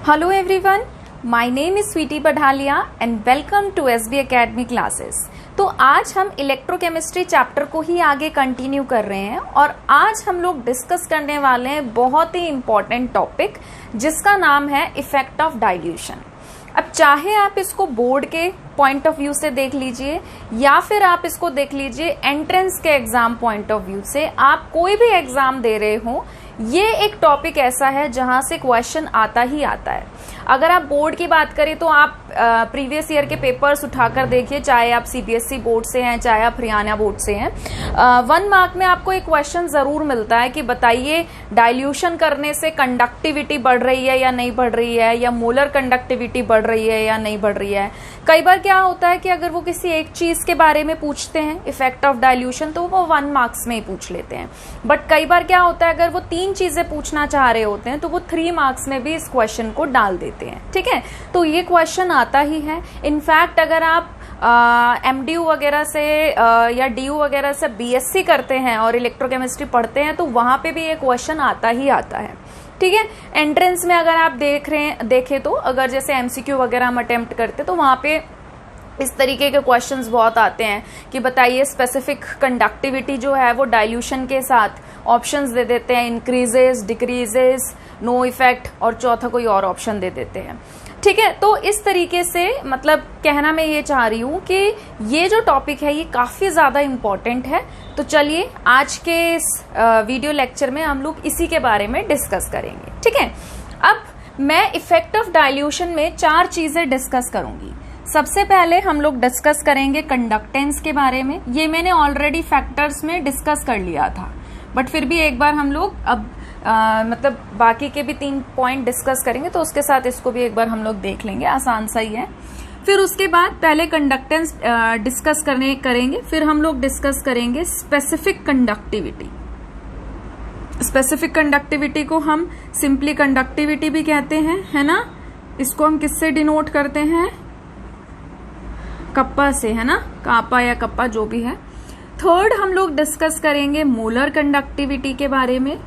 Hello everyone, my name is Sweetie Padhalia and welcome to SB Academy classes। तो आज हम electrochemistry chapter को ही आगे कंटिन्यू कर रहे हैं और आज हम लोग डिस्कस करने वाले हैं बहुत ही इम्पॉर्टेंट टॉपिक जिसका नाम है इफेक्ट ऑफ डाइल्यूशन। अब चाहे आप इसको बोर्ड के पॉइंट ऑफ व्यू से देख लीजिए या फिर आप इसको देख लीजिए एंट्रेंस के एग्जाम पॉइंट ऑफ व्यू से, आप कोई भी एग्जाम दे रहे हो, ये एक टॉपिक ऐसा है जहां से क्वेश्चन आता ही आता है। अगर आप बोर्ड की बात करें तो आप प्रीवियस ईयर के पेपर्स उठाकर देखिए, चाहे आप सीबीएसई बोर्ड से हैं चाहे आप हरियाणा बोर्ड से हैं, 1 मार्क में आपको एक क्वेश्चन जरूर मिलता है कि बताइए डाइल्यूशन करने से कंडक्टिविटी बढ़ रही है या नहीं बढ़ रही है, या मोलर कंडक्टिविटी बढ़ रही है या नहीं बढ़ रही है। कई बार क्या होता है कि अगर वो किसी एक चीज के बारे में पूछते हैं इफेक्ट ऑफ डाइल्यूशन तो वो 1 मार्क्स में ही पूछ लेते हैं, बट कई बार क्या होता है अगर वो 3 चीजें पूछना चाह रहे होते हैं तो वो 3 मार्क्स में भी इस क्वेश्चन को डाल देते हैं। ठीक है, तो ये क्वेश्चन आता ही है। इनफैक्ट अगर आप एमडीयू वगैरह से या डीयू वगैरह से बीएससी करते हैं और इलेक्ट्रोकेमिस्ट्री पढ़ते हैं तो वहां पे भी ये क्वेश्चन आता ही आता है। ठीक है, एंट्रेंस में अगर आप देखें तो अगर जैसे एमसीक्यू वगैरह हम अटेम्प्ट करते तो वहां पे इस तरीके के क्वेश्चंस बहुत आते हैं कि बताइए स्पेसिफिक कंडक्टिविटी जो है वो डाइल्यूशन के साथ ऑप्शंस दे देते हैं, इंक्रीजेस, डिक्रीजेस, नो इफेक्ट, और चौथा कोई और ऑप्शन दे देते हैं। ठीक है, तो इस तरीके से मतलब कहना मैं ये चाह रही हूं कि ये जो टॉपिक है ये काफी ज्यादा इम्पोर्टेंट है। तो चलिए आज के इस वीडियो लेक्चर में हम लोग इसी के बारे में डिस्कस करेंगे। ठीक है, अब मैं इफेक्ट ऑफ डाइल्यूशन में 4 चीजें डिस्कस करूंगी। सबसे पहले हम लोग डिस्कस करेंगे कंडक्टेंस के बारे में। ये मैंने ऑलरेडी फैक्टर्स में डिस्कस कर लिया था, बट फिर भी एक बार हम लोग अब मतलब बाकी के भी 3 पॉइंट डिस्कस करेंगे तो उसके साथ इसको भी एक बार हम लोग देख लेंगे, आसान सा ही है। फिर उसके बाद पहले कंडक्टेंस डिस्कस करेंगे, फिर हम लोग डिस्कस करेंगे स्पेसिफिक कंडक्टिविटी। स्पेसिफिक कंडक्टिविटी को हम सिंपली कंडक्टिविटी भी कहते हैं, है ना। इसको हम किससे डिनोट करते हैं? कप्पा से, है ना, कापा या कप्पा जो भी है। थर्ड हम लोग डिस्कस करेंगे मोलर कंडक्टिविटी के बारे में।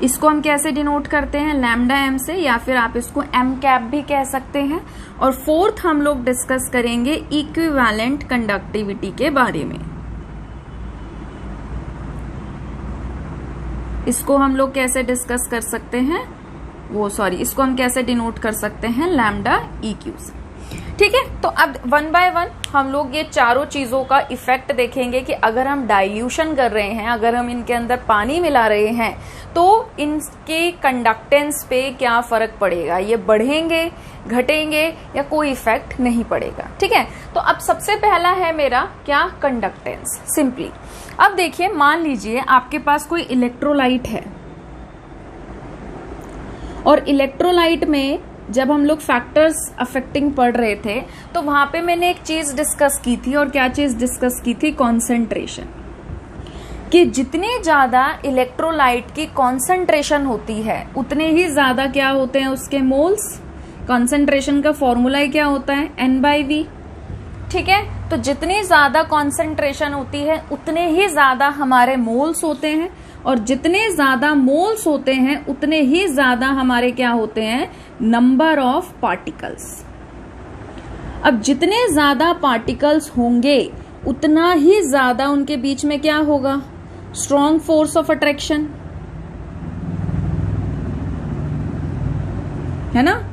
इसको हम कैसे डिनोट करते हैं? लैम्डा एम से, या फिर आप इसको एम कैप भी कह सकते हैं। और फोर्थ हम लोग डिस्कस करेंगे इक्विवेलेंट कंडक्टिविटी के बारे में। इसको हम लोग कैसे डिस्कस कर सकते हैं, इसको हम कैसे डिनोट कर सकते हैं? लैम्डा इक्यू से। ठीक है, तो अब 1 बाय 1 हम लोग ये चारों चीजों का इफेक्ट देखेंगे कि अगर हम डाइल्यूशन कर रहे हैं, अगर हम इनके अंदर पानी मिला रहे हैं तो इनके कंडक्टेंस पे क्या फर्क पड़ेगा, ये बढ़ेंगे, घटेंगे या कोई इफेक्ट नहीं पड़ेगा। ठीक है, तो अब सबसे पहला है मेरा क्या? कंडक्टेंस। सिंपली अब देखिए, मान लीजिए आपके पास कोई इलेक्ट्रोलाइट है और इलेक्ट्रोलाइट में जब हम लोग फैक्टर्स अफेक्टिंग पढ़ रहे थे तो वहां पे मैंने एक चीज डिस्कस की थी, और क्या चीज डिस्कस की थी? कॉन्सेंट्रेशन। कि जितने ज्यादा इलेक्ट्रोलाइट की कॉन्सेंट्रेशन होती है उतने ही ज्यादा क्या होते हैं उसके मोल्स। कॉन्सेंट्रेशन का फॉर्मूला ही क्या होता है? N/V। ठीक है, तो जितनी ज्यादा कॉन्सेंट्रेशन होती है उतने ही ज्यादा हमारे मोल्स होते हैं, और जितने ज्यादा मोल्स होते हैं उतने ही ज्यादा हमारे क्या होते हैं? Number of particles. अब जितने ज्यादा पार्टिकल्स होंगे उतना ही ज्यादा उनके बीच में क्या होगा? स्ट्रॉन्ग फोर्स ऑफ अट्रैक्शन, है ना।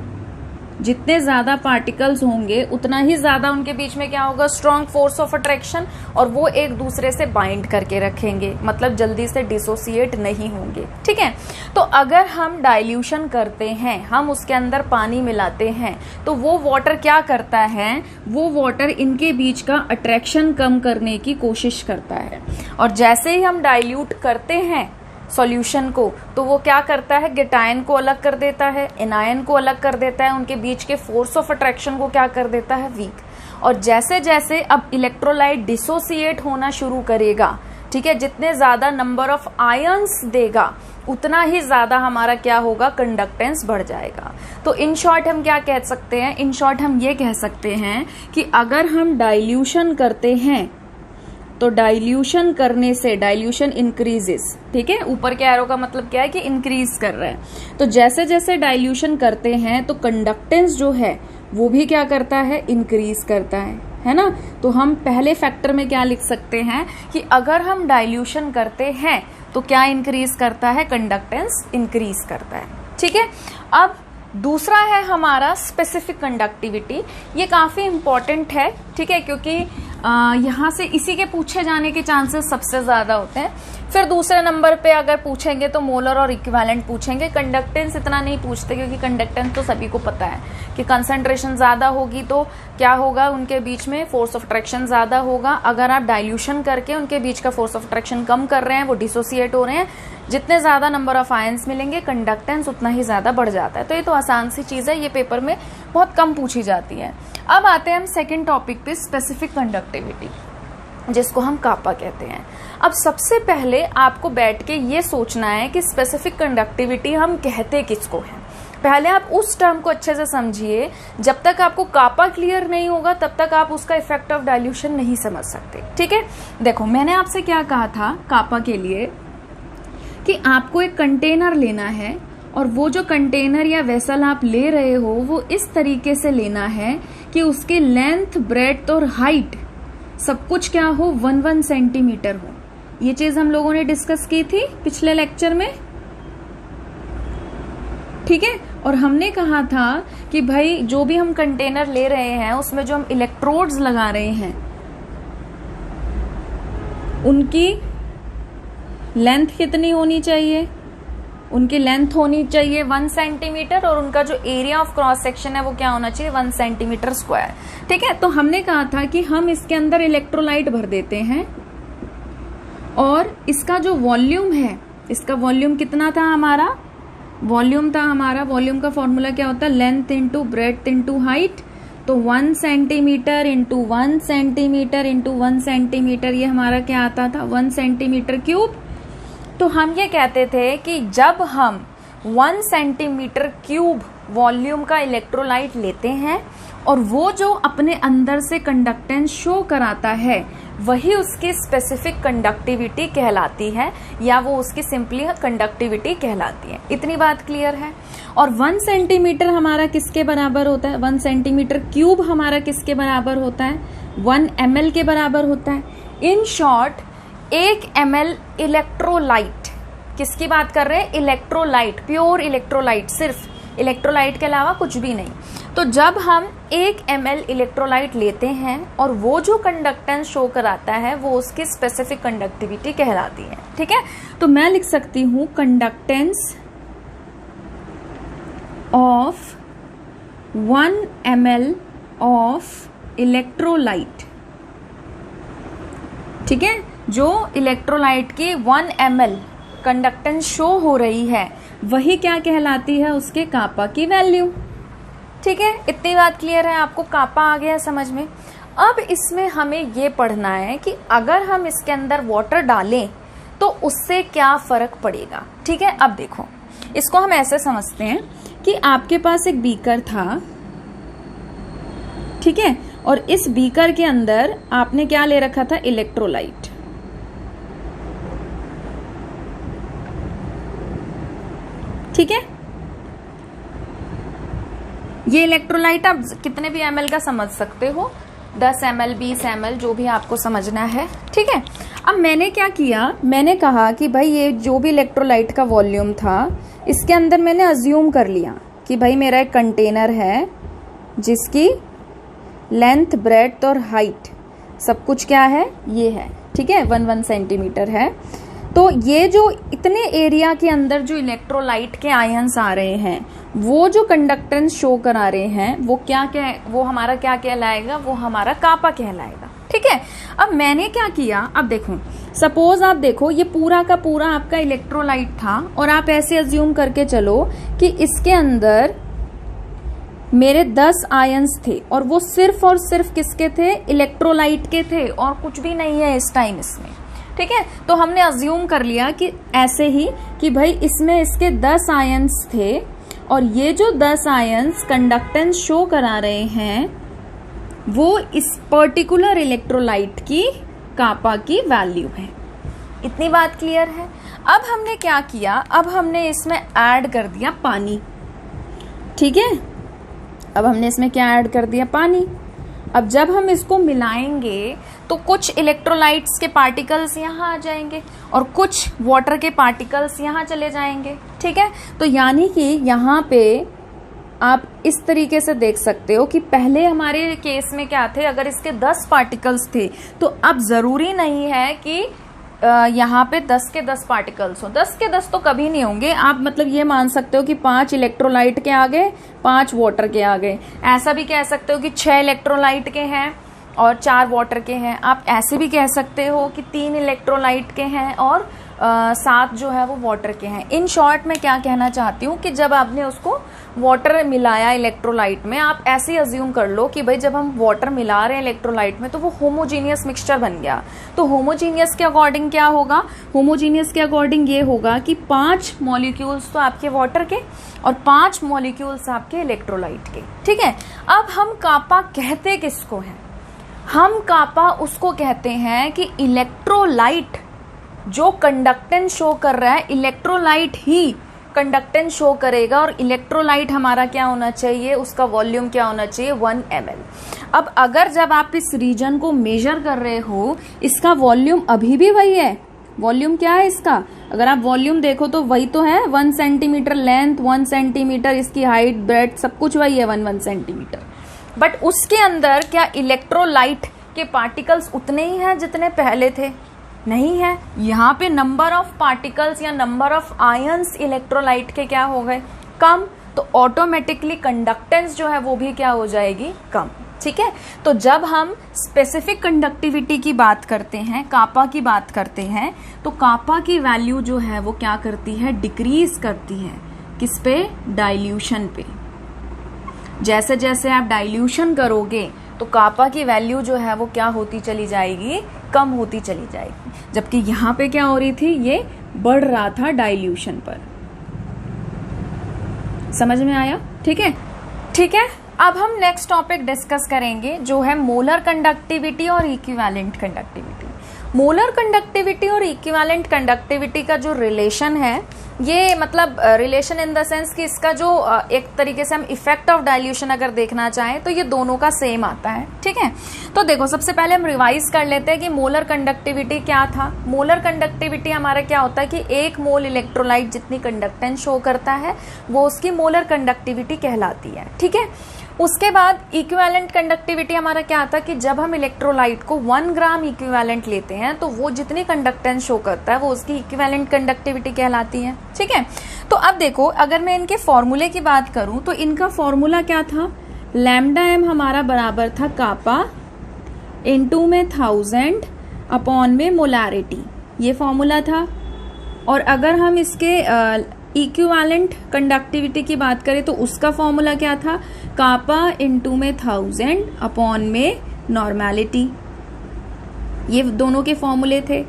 जितने ज्यादा पार्टिकल्स होंगे उतना ही ज्यादा उनके बीच में क्या होगा? स्ट्रॉन्ग फोर्स ऑफ अट्रैक्शन, और वो एक दूसरे से बाइंड करके रखेंगे, मतलब जल्दी से डिसोसिएट नहीं होंगे। ठीक है, तो अगर हम डाइल्यूशन करते हैं, हम उसके अंदर पानी मिलाते हैं तो वो वाटर क्या करता है? वो वाटर इनके बीच का अट्रैक्शन कम करने की कोशिश करता है, और जैसे ही हम डाइल्यूट करते हैं सॉल्यूशन को तो वो क्या करता है? गेटायन को अलग कर देता है, एनायन को अलग कर देता है, उनके बीच के फोर्स ऑफ अट्रैक्शन को क्या कर देता है? वीक। और जैसे जैसे अब इलेक्ट्रोलाइट डिसोसिएट होना शुरू करेगा, ठीक है, जितने ज्यादा नंबर ऑफ आयंस देगा उतना ही ज्यादा हमारा क्या होगा? कंडक्टेंस बढ़ जाएगा। तो इन शॉर्ट हम क्या कह सकते हैं? इन शॉर्ट हम ये कह सकते हैं कि अगर हम डाइल्यूशन करते हैं तो डाइल्यूशन करने से डाइल्यूशन इंक्रीजेस, ठीक है, ऊपर के एरो का मतलब क्या है कि इंक्रीज कर रहा है। तो जैसे जैसे डाइल्यूशन करते हैं तो कंडक्टेंस जो है वो भी क्या करता है, इंक्रीज करता है ना। तो हम पहले फैक्टर में क्या लिख सकते हैं कि अगर हम डाइल्यूशन करते हैं तो क्या इंक्रीज करता है, कंडक्टेंस इंक्रीज करता है, ठीक है। अब दूसरा है हमारा स्पेसिफिक कंडक्टिविटी। ये काफी इंपॉर्टेंट है, ठीक है, क्योंकि यहाँ से इसी के पूछे जाने के चांसेस सबसे ज्यादा होते हैं। फिर दूसरे नंबर पे अगर पूछेंगे तो मोलर और इक्विवेलेंट पूछेंगे। कंडक्टेंस इतना नहीं पूछते क्योंकि कंडक्टेंस तो सभी को पता है कि कंसंट्रेशन ज्यादा होगी तो क्या होगा, उनके बीच में फोर्स ऑफ अट्रैक्शन ज्यादा होगा। अगर आप डाइल्यूशन करके उनके बीच का फोर्स ऑफ अट्रैक्शन कम कर रहे हैं, वो डिसोसिएट हो रहे हैं, जितने ज्यादा नंबर ऑफ आयंस मिलेंगे कंडक्टेंस उतना ही ज्यादा बढ़ जाता है। तो ये तो आसान सी चीज है, ये पेपर में बहुत कम पूछी जाती है। अब आते हैं हम सेकेंड टॉपिक पे, स्पेसिफिक कंडक्टिविटी, जिसको हम कापा कहते हैं। अब सबसे पहले आपको बैठ के ये सोचना है कि स्पेसिफिक कंडक्टिविटी हम कहते किसको है। पहले आप उस टर्म को अच्छे से समझिए। जब तक आपको कापा क्लियर नहीं होगा तब तक आप उसका इफेक्ट ऑफ डाइल्यूशन नहीं समझ सकते, ठीक है। देखो मैंने आपसे क्या कहा था कापा के लिए कि आपको एक कंटेनर लेना है और वो जो कंटेनर या वेसल आप ले रहे हो वो इस तरीके से लेना है कि उसके लेंथ, ब्रेड्थ और हाइट सब कुछ क्या हो, 1-1 सेंटीमीटर हो। ये चीज हम लोगों ने डिस्कस की थी पिछले लेक्चर में, ठीक है। और हमने कहा था कि भाई जो भी हम कंटेनर ले रहे हैं उसमें जो हम इलेक्ट्रोड्स लगा रहे हैं उनकी लेंथ कितनी होनी चाहिए, उनकी लेंथ होनी चाहिए 1 सेंटीमीटर और उनका जो एरिया ऑफ क्रॉस सेक्शन है वो क्या होना चाहिए, 1 सेंटीमीटर स्क्वायर, ठीक है। तो हमने कहा था कि हम इसके अंदर इलेक्ट्रोलाइट भर देते हैं और इसका जो वॉल्यूम है, इसका वॉल्यूम कितना था हमारा, वॉल्यूम का फॉर्मूला क्या होता है, length into breadth into height. तो 1 centimetre into 1 centimetre into 1 centimetre, ये हमारा क्या आता था, 1 सेंटीमीटर क्यूब। तो हम ये कहते थे कि जब हम 1 सेंटीमीटर क्यूब वॉल्यूम का इलेक्ट्रोलाइट लेते हैं और वो जो अपने अंदर से कंडक्टेंस शो कराता है वही उसकी स्पेसिफिक कंडक्टिविटी कहलाती है, या वो उसकी सिंपली कंडक्टिविटी कहलाती है। इतनी बात क्लियर है। और 1 सेंटीमीटर हमारा किसके बराबर होता है, 1 सेंटीमीटर क्यूब हमारा किसके बराबर होता है, 1 ml के बराबर होता है। इन शॉर्ट 1 ml इलेक्ट्रोलाइट, किसकी बात कर रहे हैं, इलेक्ट्रोलाइट, प्योर इलेक्ट्रोलाइट, सिर्फ इलेक्ट्रोलाइट के अलावा कुछ भी नहीं। तो जब हम 1 ml इलेक्ट्रोलाइट लेते हैं और वो जो कंडक्टेंस शो कराता है वो उसकी स्पेसिफिक कंडक्टिविटी कहलाती है, ठीक है। तो मैं लिख सकती हूं conductance of 1 ml of electrolyte, ठीक है। जो इलेक्ट्रोलाइट की 1 ml कंडक्टेंस शो हो रही है वही क्या कहलाती है, उसके कापा की वैल्यू, ठीक है। इतनी बात क्लियर है आपको, कापा आ गया समझ में। अब इसमें हमें ये पढ़ना है कि अगर हम इसके अंदर वाटर डालें तो उससे क्या फर्क पड़ेगा, ठीक है। अब देखो इसको हम ऐसे समझते हैं कि आपके पास एक बीकर था, ठीक है, और इस बीकर के अंदर आपने क्या ले रखा था, इलेक्ट्रोलाइट, ठीक है। ये इलेक्ट्रोलाइट आप कितने भी ml का समझ सकते हो, 10 ml 20 ml जो भी आपको समझना है, ठीक है। अब मैंने क्या किया, मैंने कहा कि भाई ये जो भी इलेक्ट्रोलाइट का वॉल्यूम था इसके अंदर मैंने अज्यूम कर लिया कि भाई मेरा एक कंटेनर है जिसकी लेंथ, ब्रेड्थ और हाइट सब कुछ क्या है, ये है, ठीक है, 1-1 सेंटीमीटर है। तो ये जो इतने एरिया के अंदर जो इलेक्ट्रोलाइट के आयंस आ रहे हैं वो जो कंडक्टेंस शो करा रहे हैं वो क्या वो हमारा क्या कहलाएगा, वो हमारा कापा कहलाएगा, ठीक है। अब मैंने क्या किया, अब देखो सपोज आप देखो ये पूरा का पूरा आपका इलेक्ट्रोलाइट था और आप ऐसे अज्यूम करके चलो कि इसके अंदर मेरे 10 आयंस थे और वो सिर्फ और सिर्फ किसके थे, इलेक्ट्रोलाइट के थे और कुछ भी नहीं है इस टाइम इसमें, ठीक है। तो हमने अज्यूम कर लिया कि ऐसे ही कि भाई इसमें इसके 10 आयंस थे और ये जो 10 आयंस कंडक्टेंस शो करा रहे हैं वो इस पर्टिकुलर इलेक्ट्रोलाइट की कापा की वैल्यू है। इतनी बात क्लियर है। अब हमने क्या किया, अब हमने इसमें ऐड कर दिया पानी। ठीक है, अब हमने इसमें क्या ऐड कर दिया, पानी। अब जब हम इसको मिलाएंगे तो कुछ इलेक्ट्रोलाइट्स के पार्टिकल्स यहाँ आ जाएंगे और कुछ वाटर के पार्टिकल्स यहाँ चले जाएंगे। ठीक है, तो यानी कि यहाँ पे आप इस तरीके से देख सकते हो कि पहले हमारे केस में क्या थे, अगर इसके 10 पार्टिकल्स थे तो अब जरूरी नहीं है कि यहाँ पे 10 के 10 पार्टिकल्स हो। 10 के 10 तो कभी नहीं होंगे। आप मतलब ये मान सकते हो कि 5 इलेक्ट्रोलाइट के आ गए, 5 वाटर के आ गए। ऐसा भी कह सकते हो कि 6 इलेक्ट्रोलाइट के हैं और 4 वाटर के हैं। आप ऐसे भी कह सकते हो कि 3 इलेक्ट्रोलाइट के हैं और 7 जो है वो वाटर के हैं। इन शॉर्ट मैं क्या कहना चाहती हूँ कि जब आपने उसको वाटर मिलाया इलेक्ट्रोलाइट में, आप ऐसे ही अज्यूम कर लो कि भाई जब हम वाटर मिला रहे हैं इलेक्ट्रोलाइट में तो वो होमोजीनियस मिक्सचर बन गया। तो होमोजीनियस के अकॉर्डिंग क्या होगा, होमोजीनियस के अकॉर्डिंग ये होगा कि 5 मॉलिक्यूल्स तो आपके वाटर के और 5 मॉलिक्यूल्स आपके इलेक्ट्रोलाइट के। ठीक है, अब हम कापा कहते किसको हैं, हम कापा उसको कहते हैं कि इलेक्ट्रोलाइट जो कंडक्टेंस शो कर रहा है, इलेक्ट्रोलाइट ही कंडक्टेंस शो करेगा। और इलेक्ट्रोलाइट हमारा क्या होना चाहिए, उसका वॉल्यूम क्या होना चाहिए, 1 ml। अब अगर जब आप इस रीजन को मेजर कर रहे हो, इसका वॉल्यूम अभी भी वही है। वॉल्यूम क्या है इसका, अगर आप वॉल्यूम देखो तो वही तो है, 1 सेंटीमीटर लेंथ, 1 सेंटीमीटर इसकी हाइट, ब्रेड्थ, सब कुछ वही है, 1 सेंटीमीटर। बट उसके अंदर क्या इलेक्ट्रोलाइट के पार्टिकल्स उतने ही हैं जितने पहले थे, नहीं है। यहाँ पे नंबर ऑफ पार्टिकल्स या नंबर ऑफ आयंस इलेक्ट्रोलाइट के क्या हो गए, कम। तो ऑटोमेटिकली कंडक्टेंस जो है वो भी क्या हो जाएगी, कम। ठीक है, तो जब हम स्पेसिफिक कंडक्टिविटी की बात करते हैं, कापा की बात करते हैं, तो कापा की वैल्यू जो है वो क्या करती है, डिक्रीज करती है। किस पे, डाइल्यूशन पे। जैसे जैसे आप डाइल्यूशन करोगे तो कापा की वैल्यू जो है वो क्या होती चली जाएगी, कम होती चली जाएगी। जबकि यहाँ पे क्या हो रही थी, ये बढ़ रहा था डाइल्यूशन पर। समझ में आया? ठीक है, ठीक है। अब हम नेक्स्ट टॉपिक डिस्कस करेंगे जो है मोलर कंडक्टिविटी और इक्विवेलेंट कंडक्टिविटी। मोलर कंडक्टिविटी और इक्विवेलेंट कंडक्टिविटी का जो रिलेशन है, ये मतलब रिलेशन इन द सेंस कि इसका जो एक तरीके से हम इफेक्ट ऑफ डाइल्यूशन अगर देखना चाहें तो ये दोनों का सेम आता है। ठीक है, तो देखो सबसे पहले हम रिवाइज कर लेते हैं कि मोलर कंडक्टिविटी क्या था। मोलर कंडक्टिविटी हमारा क्या होता है कि 1 मोल इलेक्ट्रोलाइट जितनी कंडक्टेंस शो करता है वो उसकी मोलर कंडक्टिविटी कहलाती है। ठीक है, उसके बाद इक्विवेलेंट कंडक्टिविटी हमारा क्या आता है कि जब हम इलेक्ट्रोलाइट को 1 ग्राम इक्विवेलेंट लेते हैं तो वो जितनी कंडक्टेंस शो करता है वो उसकी इक्विवेलेंट कंडक्टिविटी कहलाती है। ठीक है, तो अब देखो अगर मैं इनके फॉर्मूले की बात करूं तो इनका फॉर्मूला क्या था, लैम्डा एम हमारा बराबर था कापा इनटू में 1000 अपॉन में मोलारिटी, ये फॉर्मूला था। और अगर हम इसके इक्विवेलेंट कंडक्टिविटी की बात करें तो उसका फॉर्मूला क्या था, कापा इनटू में 1000 अपॉन में नॉर्मेलिटी, ये दोनों के फॉर्मूले थे।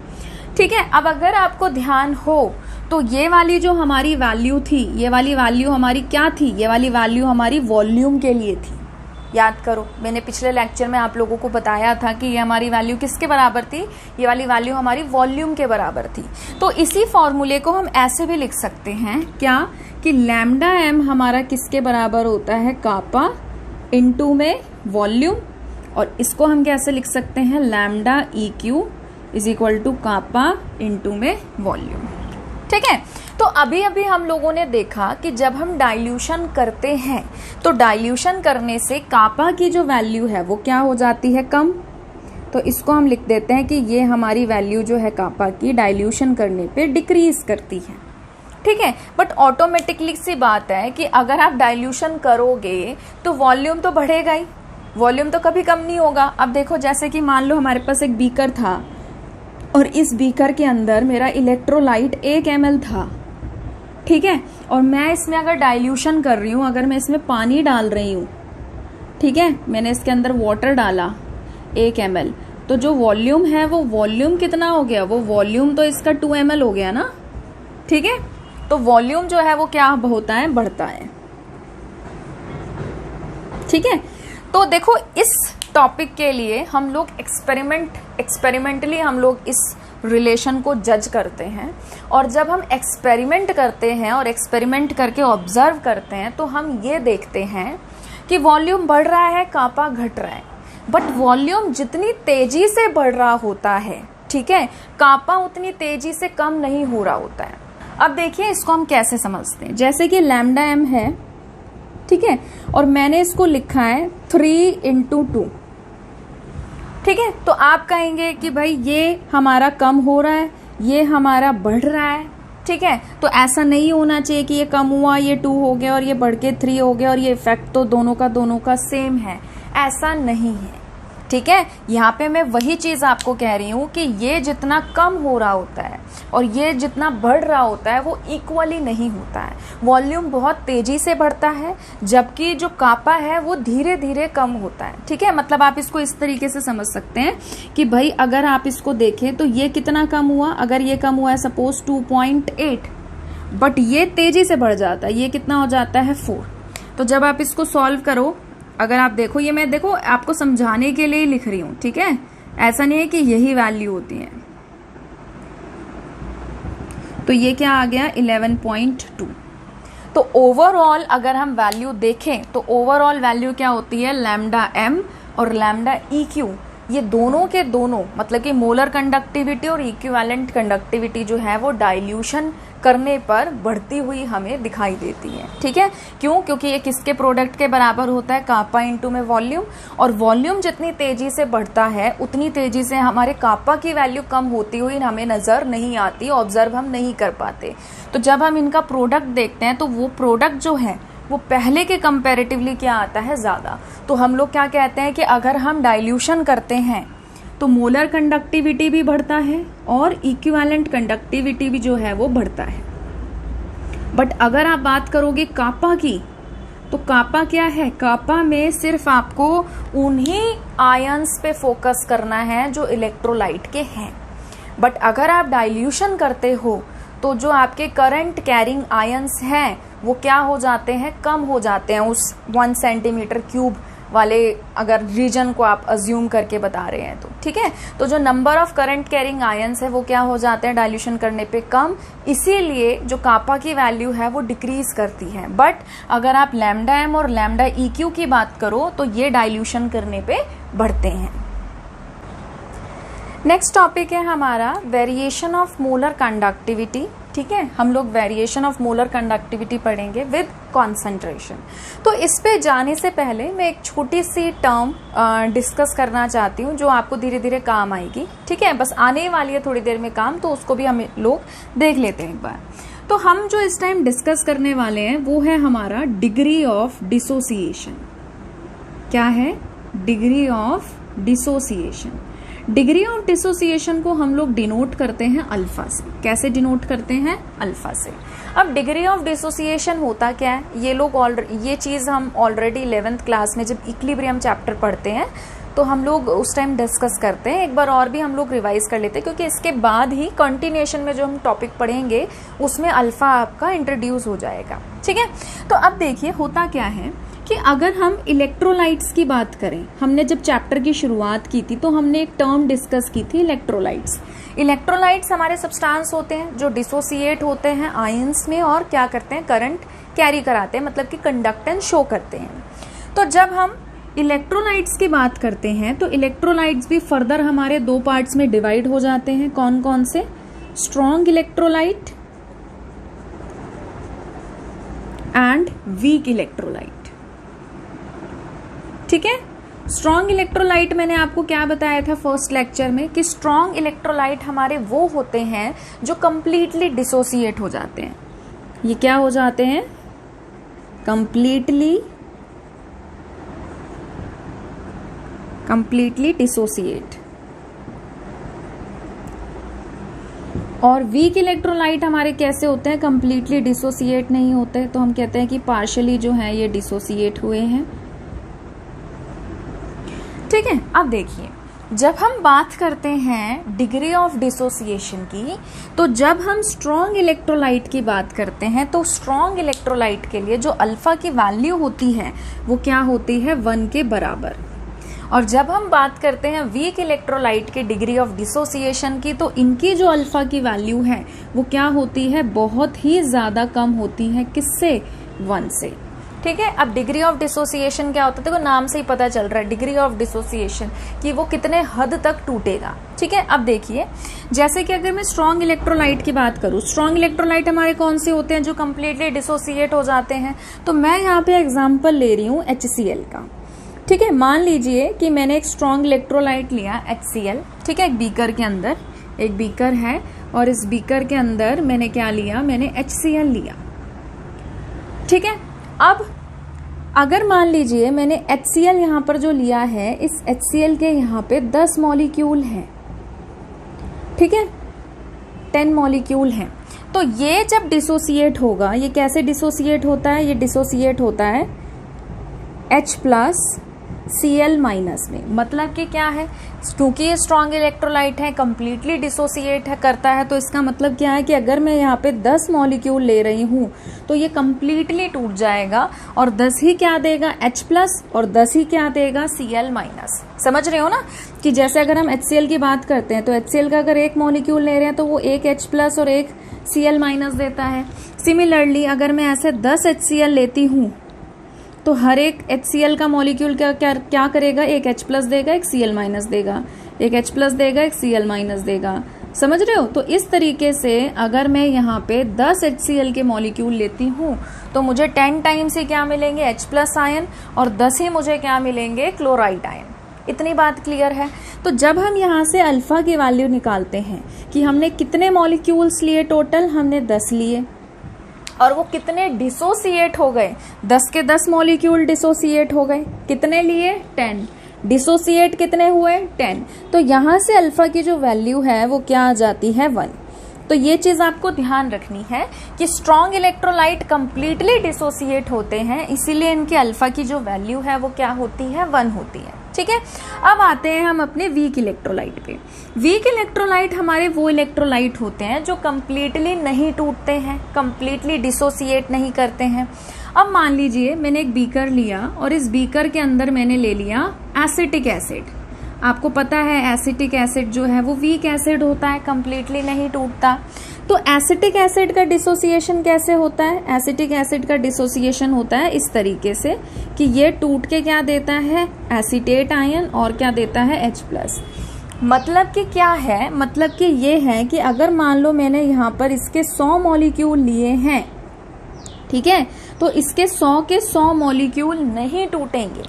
ठीक है, अब अगर आपको ध्यान हो तो ये वाली जो हमारी वैल्यू थी, ये वाली वैल्यू हमारी क्या थी, ये वाली वैल्यू हमारी वॉल्यूम के लिए थी। याद करो, मैंने पिछले लेक्चर में आप लोगों को बताया था कि ये हमारी वैल्यू किसके बराबर थी, ये वाली वैल्यू हमारी वॉल्यूम के बराबर थी। तो इसी फॉर्मूले को हम ऐसे भी लिख सकते हैं क्या, कि लैम्डा एम हमारा किसके बराबर होता है, कापा इनटू में वॉल्यूम। और इसको हम कैसे लिख सकते हैं, lambda E Q is equal to kappa into में वॉल्यूम। ठीक है, तो अभी अभी हम लोगों ने देखा कि जब हम डाइल्यूशन करते हैं तो डाइल्यूशन करने से कापा की जो वैल्यू है वो क्या हो जाती है, कम। तो इसको हम लिख देते हैं कि ये हमारी वैल्यू जो है कापा की डाइल्यूशन करने पे डिक्रीज करती है। ठीक है, बट ऑटोमेटिकली सी बात है कि अगर आप डाइल्यूशन करोगे तो वॉल्यूम तो बढ़ेगा ही, वॉल्यूम तो कभी कम नहीं होगा। अब देखो जैसे कि मान लो हमारे पास एक बीकर था और इस बीकर के अंदर मेरा इलेक्ट्रोलाइट 1 ml था। ठीक है, और मैं इसमें अगर डाइल्यूशन कर रही हूँ, अगर मैं इसमें पानी डाल रही हूँ, ठीक है, मैंने इसके अंदर वाटर डाला 1 ml, तो जो वॉल्यूम है वो वॉल्यूम कितना हो गया, वो वॉल्यूम तो इसका 2 ml हो गया ना। ठीक है, तो वॉल्यूम जो है वो क्या होता है, बढ़ता है। ठीक है, तो देखो इस टॉपिक के लिए हम लोग एक्सपेरिमेंटली हम लोग इस रिलेशन को जज करते हैं, और जब हम एक्सपेरिमेंट करते हैं और एक्सपेरिमेंट करके ऑब्जर्व करते हैं तो हम ये देखते हैं कि वॉल्यूम बढ़ रहा है, कापा घट रहा है, बट वॉल्यूम जितनी तेजी से बढ़ रहा होता है, ठीक है, कापा उतनी तेजी से कम नहीं हो रहा होता है। अब देखिए इसको हम कैसे समझते हैं। जैसे कि लैम्डा एम है, ठीक है, और मैंने इसको लिखा है 3/2, ठीक है, तो आप कहेंगे कि भाई ये हमारा कम हो रहा है, ये हमारा बढ़ रहा है, ठीक है, तो ऐसा नहीं होना चाहिए कि ये कम हुआ, ये 2 हो गया और ये बढ़ के 3 हो गया और ये इफेक्ट तो दोनों का सेम है, ऐसा नहीं है, ठीक है। यहाँ पे मैं वही चीज आपको कह रही हूँ कि ये जितना कम हो रहा होता है और ये जितना बढ़ रहा होता है वो इक्वली नहीं होता है। वॉल्यूम बहुत तेजी से बढ़ता है जबकि जो कापा है वो धीरे धीरे कम होता है, ठीक है। मतलब आप इसको इस तरीके से समझ सकते हैं कि भाई अगर आप इसको देखें तो ये कितना कम हुआ, अगर ये कम हुआ है सपोज 2.8, बट ये तेजी से बढ़ जाता है, ये कितना हो जाता है 4। तो जब आप इसको सॉल्व करो, अगर आप देखो, ये मैं देखो आपको समझाने के लिए लिख रही हूं, ठीक है, ऐसा नहीं है कि यही वैल्यू होती है। तो ये क्या आ गया 11.2। तो ओवरऑल अगर हम वैल्यू देखें तो ओवरऑल वैल्यू क्या होती है, लैम्डा एम और लैम्डा ई क्यू, ये दोनों के दोनों मतलब कि मोलर कंडक्टिविटी और इक्विवेलेंट कंडक्टिविटी जो है वो डाइल्यूशन करने पर बढ़ती हुई हमें दिखाई देती है, ठीक है। क्यों? क्योंकि ये किसके प्रोडक्ट के बराबर होता है, कापा इंटू में वॉल्यूम, और वॉल्यूम जितनी तेजी से बढ़ता है उतनी तेजी से हमारे कापा की वैल्यू कम होती हुई हमें नजर नहीं आती, ऑब्जर्व हम नहीं कर पाते। तो जब हम इनका प्रोडक्ट देखते हैं तो वो प्रोडक्ट जो है वो पहले के कंपैरेटिवली क्या आता है, ज्यादा। तो हम लोग क्या कहते हैं कि अगर हम डाइल्यूशन करते हैं तो मोलर कंडक्टिविटी भी बढ़ता है और इक्विवेलेंट कंडक्टिविटी भी जो है वो बढ़ता है। बट अगर आप बात करोगे कापा की, तो कापा क्या है, कापा में सिर्फ आपको उन्हीं आयंस पे फोकस करना है जो इलेक्ट्रोलाइट के हैं। बट अगर आप डाइल्यूशन करते हो तो जो आपके करंट कैरिंग आयंस हैं वो क्या हो जाते हैं, कम हो जाते हैं उस 1 सेंटीमीटर क्यूब वाले अगर रीजन को आप अज्यूम करके बता रहे हैं तो, ठीक है। तो जो number of current carrying ions है वो क्या हो जाते हैं डाइल्यूशन करने पे कम, इसीलिए जो कापा की वैल्यू है वो डिक्रीज करती है। बट अगर आप लैम्डा एम और लैम्डा ई क्यू की बात करो तो ये डाइल्यूशन करने पे बढ़ते हैं। नेक्स्ट टॉपिक है हमारा वेरिएशन ऑफ मोलर कंडक्टिविटी, ठीक है। हम लोग वेरिएशन ऑफ मोलर कंडक्टिविटी पढ़ेंगे विद कॉन्सेंट्रेशन। तो इस पे जाने से पहले मैं एक छोटी सी टर्म डिस्कस करना चाहती हूँ जो आपको धीरे धीरे काम आएगी, ठीक है। बस आने वाली है थोड़ी देर में काम, तो उसको भी हम लोग देख लेते हैं एक बार। तो हम जो इस टाइम डिस्कस करने वाले हैं वो है हमारा डिग्री ऑफ डिसोसिएशन। क्या है, degree of dissociation. Degree of dissociation को हम लोग डिनोट करते हैं अल्फा से। कैसे डिनोट करते हैं, अल्फा से। अब डिग्री ऑफ डिसोसिएशन होता क्या है, ये चीज हम ऑलरेडी 11th क्लास में जब इक्विलिब्रियम चैप्टर पढ़ते हैं तो हम लोग उस टाइम डिस्कस करते हैं। एक बार और भी हम लोग रिवाइज कर लेते हैं क्योंकि इसके बाद ही कंटिन्यूएशन में जो हम टॉपिक पढ़ेंगे उसमें अल्फा आपका इंट्रोड्यूस हो जाएगा, ठीक है। तो अब देखिए होता क्या है कि अगर हम इलेक्ट्रोलाइट्स की बात करें, हमने जब चैप्टर की शुरुआत की थी तो हमने एक टर्म डिस्कस की थी इलेक्ट्रोलाइट्स। इलेक्ट्रोलाइट्स हमारे सब्सटेंस होते हैं जो डिसोसिएट होते हैं आयंस में और क्या करते हैं, करंट कैरी कराते हैं, मतलब कि कंडक्टेंस शो करते हैं। तो जब हम इलेक्ट्रोलाइट्स की बात करते हैं तो इलेक्ट्रोलाइट्स भी फर्दर हमारे 2 पार्ट्स में डिवाइड हो जाते हैं। कौन कौन से, strong electrolyte and weak electrolyte, ठीक है। स्ट्रॉन्ग इलेक्ट्रोलाइट मैंने आपको क्या बताया था फर्स्ट लेक्चर में कि स्ट्रॉन्ग इलेक्ट्रोलाइट हमारे वो होते हैं जो कंप्लीटली डिसोसिएट हो जाते हैं। ये क्या हो जाते हैं, कंप्लीटली डिसोसिएट। और वीक इलेक्ट्रोलाइट हमारे कैसे होते हैं, कंप्लीटली डिसोसिएट नहीं होते, तो हम कहते हैं कि पार्शियली जो है ये डिसोसिएट हुए हैं, ठीक है। अब देखिए जब हम बात करते हैं डिग्री ऑफ डिसोसिएशन की, तो जब हम स्ट्रॉन्ग इलेक्ट्रोलाइट की बात करते हैं तो स्ट्रॉन्ग इलेक्ट्रोलाइट के लिए जो अल्फा की वैल्यू होती है वो क्या होती है, 1 के बराबर। और जब हम बात करते हैं वीक इलेक्ट्रोलाइट के डिग्री ऑफ डिसोसिएशन की, तो इनकी जो अल्फा की वैल्यू है वो क्या होती है, बहुत ही ज्यादा कम होती है। किससे? 1 से। ठीक है, अब डिग्री ऑफ डिसोसिएशन क्या होता है, देखो नाम से ही पता चल रहा है डिग्री ऑफ डिसोसिएशन कि वो कितने हद तक टूटेगा। ठीक है, अब देखिए जैसे कि अगर मैं स्ट्रॉन्ग इलेक्ट्रोलाइट की बात करूं, स्ट्रॉन्ग इलेक्ट्रोलाइट हमारे कौन से होते हैं जो कंप्लीटली डिसोसिएट हो जाते हैं। तो मैं यहाँ पे एग्जाम्पल ले रही हूँ HCl का। ठीक है, मान लीजिए कि मैंने एक स्ट्रॉन्ग इलेक्ट्रोलाइट लिया HCl। ठीक है, एक बीकर के अंदर, एक बीकर है और इस बीकर के अंदर मैंने क्या लिया, मैंने HCl लिया। ठीक है, अब अगर मान लीजिए मैंने HCl यहाँ पर जो लिया है, इस HCl के यहाँ पे 10 मॉलिक्यूल हैं। ठीक है, 10 मॉलिक्यूल हैं। तो ये जब डिसोसिएट होगा, ये कैसे डिसोसिएट होता है, ये डिसोसिएट होता है H+ Cl- में। मतलब कि क्या है, क्योंकि ये स्ट्रॉन्ग इलेक्ट्रोलाइट है, कंप्लीटली डिसोसिएट है करता है, तो इसका मतलब क्या है कि अगर मैं यहाँ पे 10 मॉलिक्यूल ले रही हूँ तो ये कंप्लीटली टूट जाएगा और 10 ही क्या देगा, H+ और 10 ही क्या देगा, Cl-। समझ रहे हो ना कि जैसे अगर हम HCl की बात करते हैं तो HCl का अगर एक मॉलिक्यूल ले रहे हैं तो वो एक H+ और एक Cl- देता है। सिमिलरली अगर मैं ऐसे 10 HCl लेती हूँ तो हर एक HCl का मॉलिक्यूल क्या करेगा, एक H+ देगा, एक Cl- देगा, एक H+ देगा, एक Cl- देगा। समझ रहे हो? तो इस तरीके से अगर मैं यहाँ पे 10 HCl के मॉलिक्यूल लेती हूँ तो मुझे 10 टाइम्स ही क्या मिलेंगे, H+ आयन, और 10 ही मुझे क्या मिलेंगे, क्लोराइड आयन। इतनी बात क्लियर है? तो जब हम यहाँ से अल्फा की वैल्यू निकालते हैं कि हमने कितने मॉलिक्यूल्स लिए, टोटल हमने 10 लिए, और वो कितने डिसोसिएट हो गए, 10 के 10 मॉलिक्यूल डिसोसिएट हो गए। कितने लिए, 10। डिसोसिएट कितने हुए, 10। तो यहां से अल्फा की जो वैल्यू है वो क्या आ जाती है, 1। तो ये चीज आपको ध्यान रखनी है कि स्ट्रॉन्ग इलेक्ट्रोलाइट कंप्लीटली डिसोसिएट होते हैं, इसीलिए इनकी अल्फा की जो वैल्यू है वो क्या होती है, 1 होती है। ठीक है, अब आते हैं हम अपने वीक इलेक्ट्रोलाइट पे। वीक इलेक्ट्रोलाइट हमारे वो इलेक्ट्रोलाइट होते हैं जो कंप्लीटली नहीं टूटते हैं, कंप्लीटली डिसोसिएट नहीं करते हैं। अब मान लीजिए मैंने एक बीकर लिया और इस बीकर के अंदर मैंने ले लिया एसिटिक एसिड। आपको पता है एसिटिक एसिड जो है वो वीक एसिड होता है, कंप्लीटली नहीं टूटता। तो एसिटिक एसिड का डिसोसिएशन कैसे होता है, एसिटिक एसिड का डिसोसिएशन होता है इस तरीके से कि ये टूट के क्या देता है, एसीटेट आयन, और क्या देता है, H+। मतलब कि क्या है, मतलब कि ये है कि अगर मान लो मैंने यहाँ पर इसके 100 मॉलिक्यूल लिए हैं, ठीक है, तो इसके 100 के 100 मॉलिक्यूल नहीं टूटेंगे।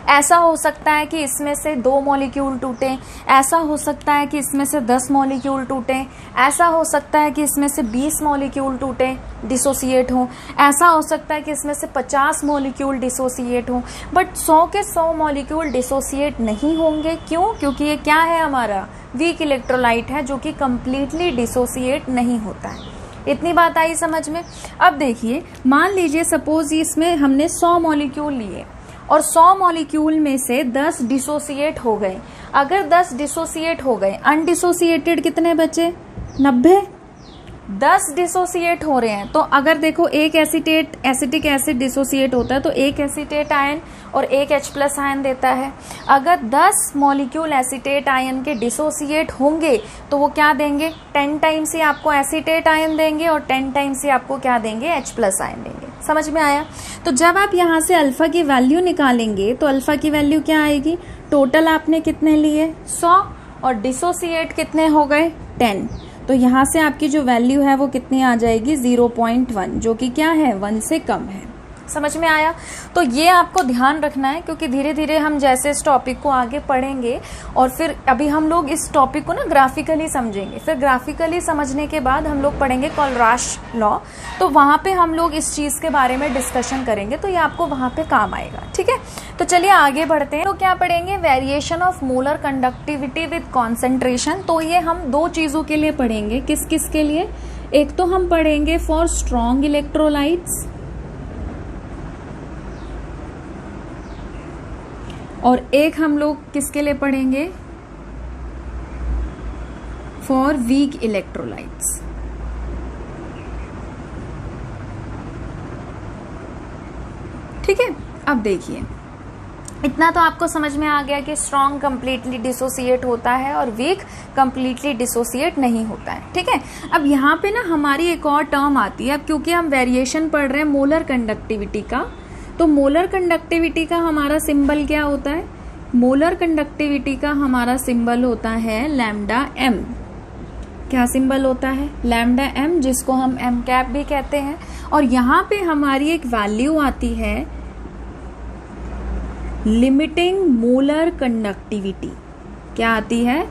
ऐसा हो सकता है कि इसमें से 2 मॉलिक्यूल टूटे, ऐसा हो सकता है कि इसमें से 10 मॉलिक्यूल टूटे, ऐसा हो सकता है कि इसमें से 20 मॉलिक्यूल टूटे, डिसोसिएट हो, ऐसा हो सकता है कि इसमें से 50 मॉलिक्यूल डिसोसिएट हो, बट 100 के 100 मॉलिक्यूल डिसोसिएट नहीं होंगे। क्यों? क्योंकि ये क्या है, हमारा वीक इलेक्ट्रोलाइट है जो कि कंप्लीटली डिसोसिएट नहीं होता है। इतनी बात आई समझ में? अब देखिए, मान लीजिए सपोज इसमें हमने 100 मॉलिक्यूल लिए और 100 मॉलिक्यूल में से 10 डिसोसिएट हो गए। अगर 10 डिसोसिएट हो गए, अनडिसोसिएटेड कितने बचे, 90। 10 डिसोसिएट हो रहे हैं, तो अगर देखो एक एसिटिक एसिड डिसोसिएट होता है तो एक एसीटेट आयन और एक H+ आयन देता है। अगर 10 मॉलिक्यूल एसीटेट आयन के डिसोसिएट होंगे तो वो क्या देंगे, 10 टाइम्स ही आपको एसीटेट आयन देंगे और 10 टाइम्स ही आपको क्या देंगे, H+ आयन देंगे। समझ में आया? तो जब आप यहाँ से अल्फा की वैल्यू निकालेंगे तो अल्फा की वैल्यू क्या आएगी, टोटल आपने कितने लिए, 100, और डिसोसिएट कितने हो गए, 10। तो यहाँ से आपकी जो वैल्यू है वो कितनी आ जाएगी, 0.1, जो कि क्या है, 1 से कम है। समझ में आया? तो ये आपको ध्यान रखना है, क्योंकि धीरे धीरे हम जैसे इस टॉपिक को आगे पढ़ेंगे और फिर अभी हम लोग इस टॉपिक को ना ग्राफिकली समझेंगे, फिर ग्राफिकली समझने के बाद हम लोग पढ़ेंगे कोलराश लॉ, तो वहाँ पे हम लोग इस चीज़ के बारे में डिस्कशन करेंगे, तो ये आपको वहाँ पे काम आएगा। ठीक है, तो चलिए आगे बढ़ते हैं। तो क्या पढ़ेंगे, variation of molar conductivity with concentration. तो ये हम 2 चीज़ों के लिए पढ़ेंगे। किस किस के लिए? एक तो हम पढ़ेंगे फॉर स्ट्रॉन्ग इलेक्ट्रोलाइट्स, और एक हम लोग किसके लिए पढ़ेंगे, फॉर वीक इलेक्ट्रोलाइट्स। ठीक है, अब देखिए इतना तो आपको समझ में आ गया कि स्ट्रॉन्ग कंप्लीटली डिसोसिएट होता है और वीक कंप्लीटली डिसोसिएट नहीं होता है। ठीक है, अब यहाँ पे ना हमारी एक और टर्म आती है, अब क्योंकि हम वेरिएशन पढ़ रहे हैं मोलर कंडक्टिविटी का, तो मोलर कंडक्टिविटी का हमारा सिंबल क्या होता है? मोलर कंडक्टिविटी का हमारा सिंबल होता है लैम्डा एम। क्या सिंबल होता है? लैम्डा एम, जिसको हम एम कैप भी कहते हैं। और यहाँ पे हमारी एक वैल्यू आती है लिमिटिंग मोलर कंडक्टिविटी। क्या आती है?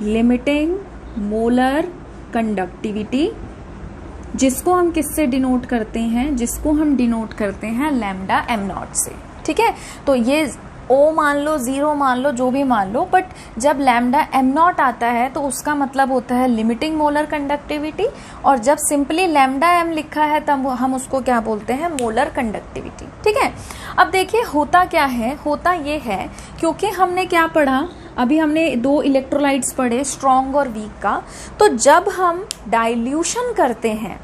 लिमिटिंग मोलर कंडक्टिविटी, जिसको हम किससे डिनोट करते हैं? जिसको हम डिनोट करते हैं लैम्डा एम नॉट से। ठीक है, तो ये ओ मान लो, जीरो मान लो, जो भी मान लो, बट जब लैम्डा एम नॉट आता है तो उसका मतलब होता है लिमिटिंग मोलर कंडक्टिविटी, और जब सिंपली लैम्डा एम लिखा है तब हम उसको क्या बोलते हैं? Molar conductivity. ठीक है, अब देखिए होता क्या है, होता ये है, क्योंकि हमने क्या पढ़ा, अभी हमने दो इलेक्ट्रोलाइट्स पढ़े, स्ट्रॉन्ग और वीक का। तो जब हम डाइल्यूशन करते हैं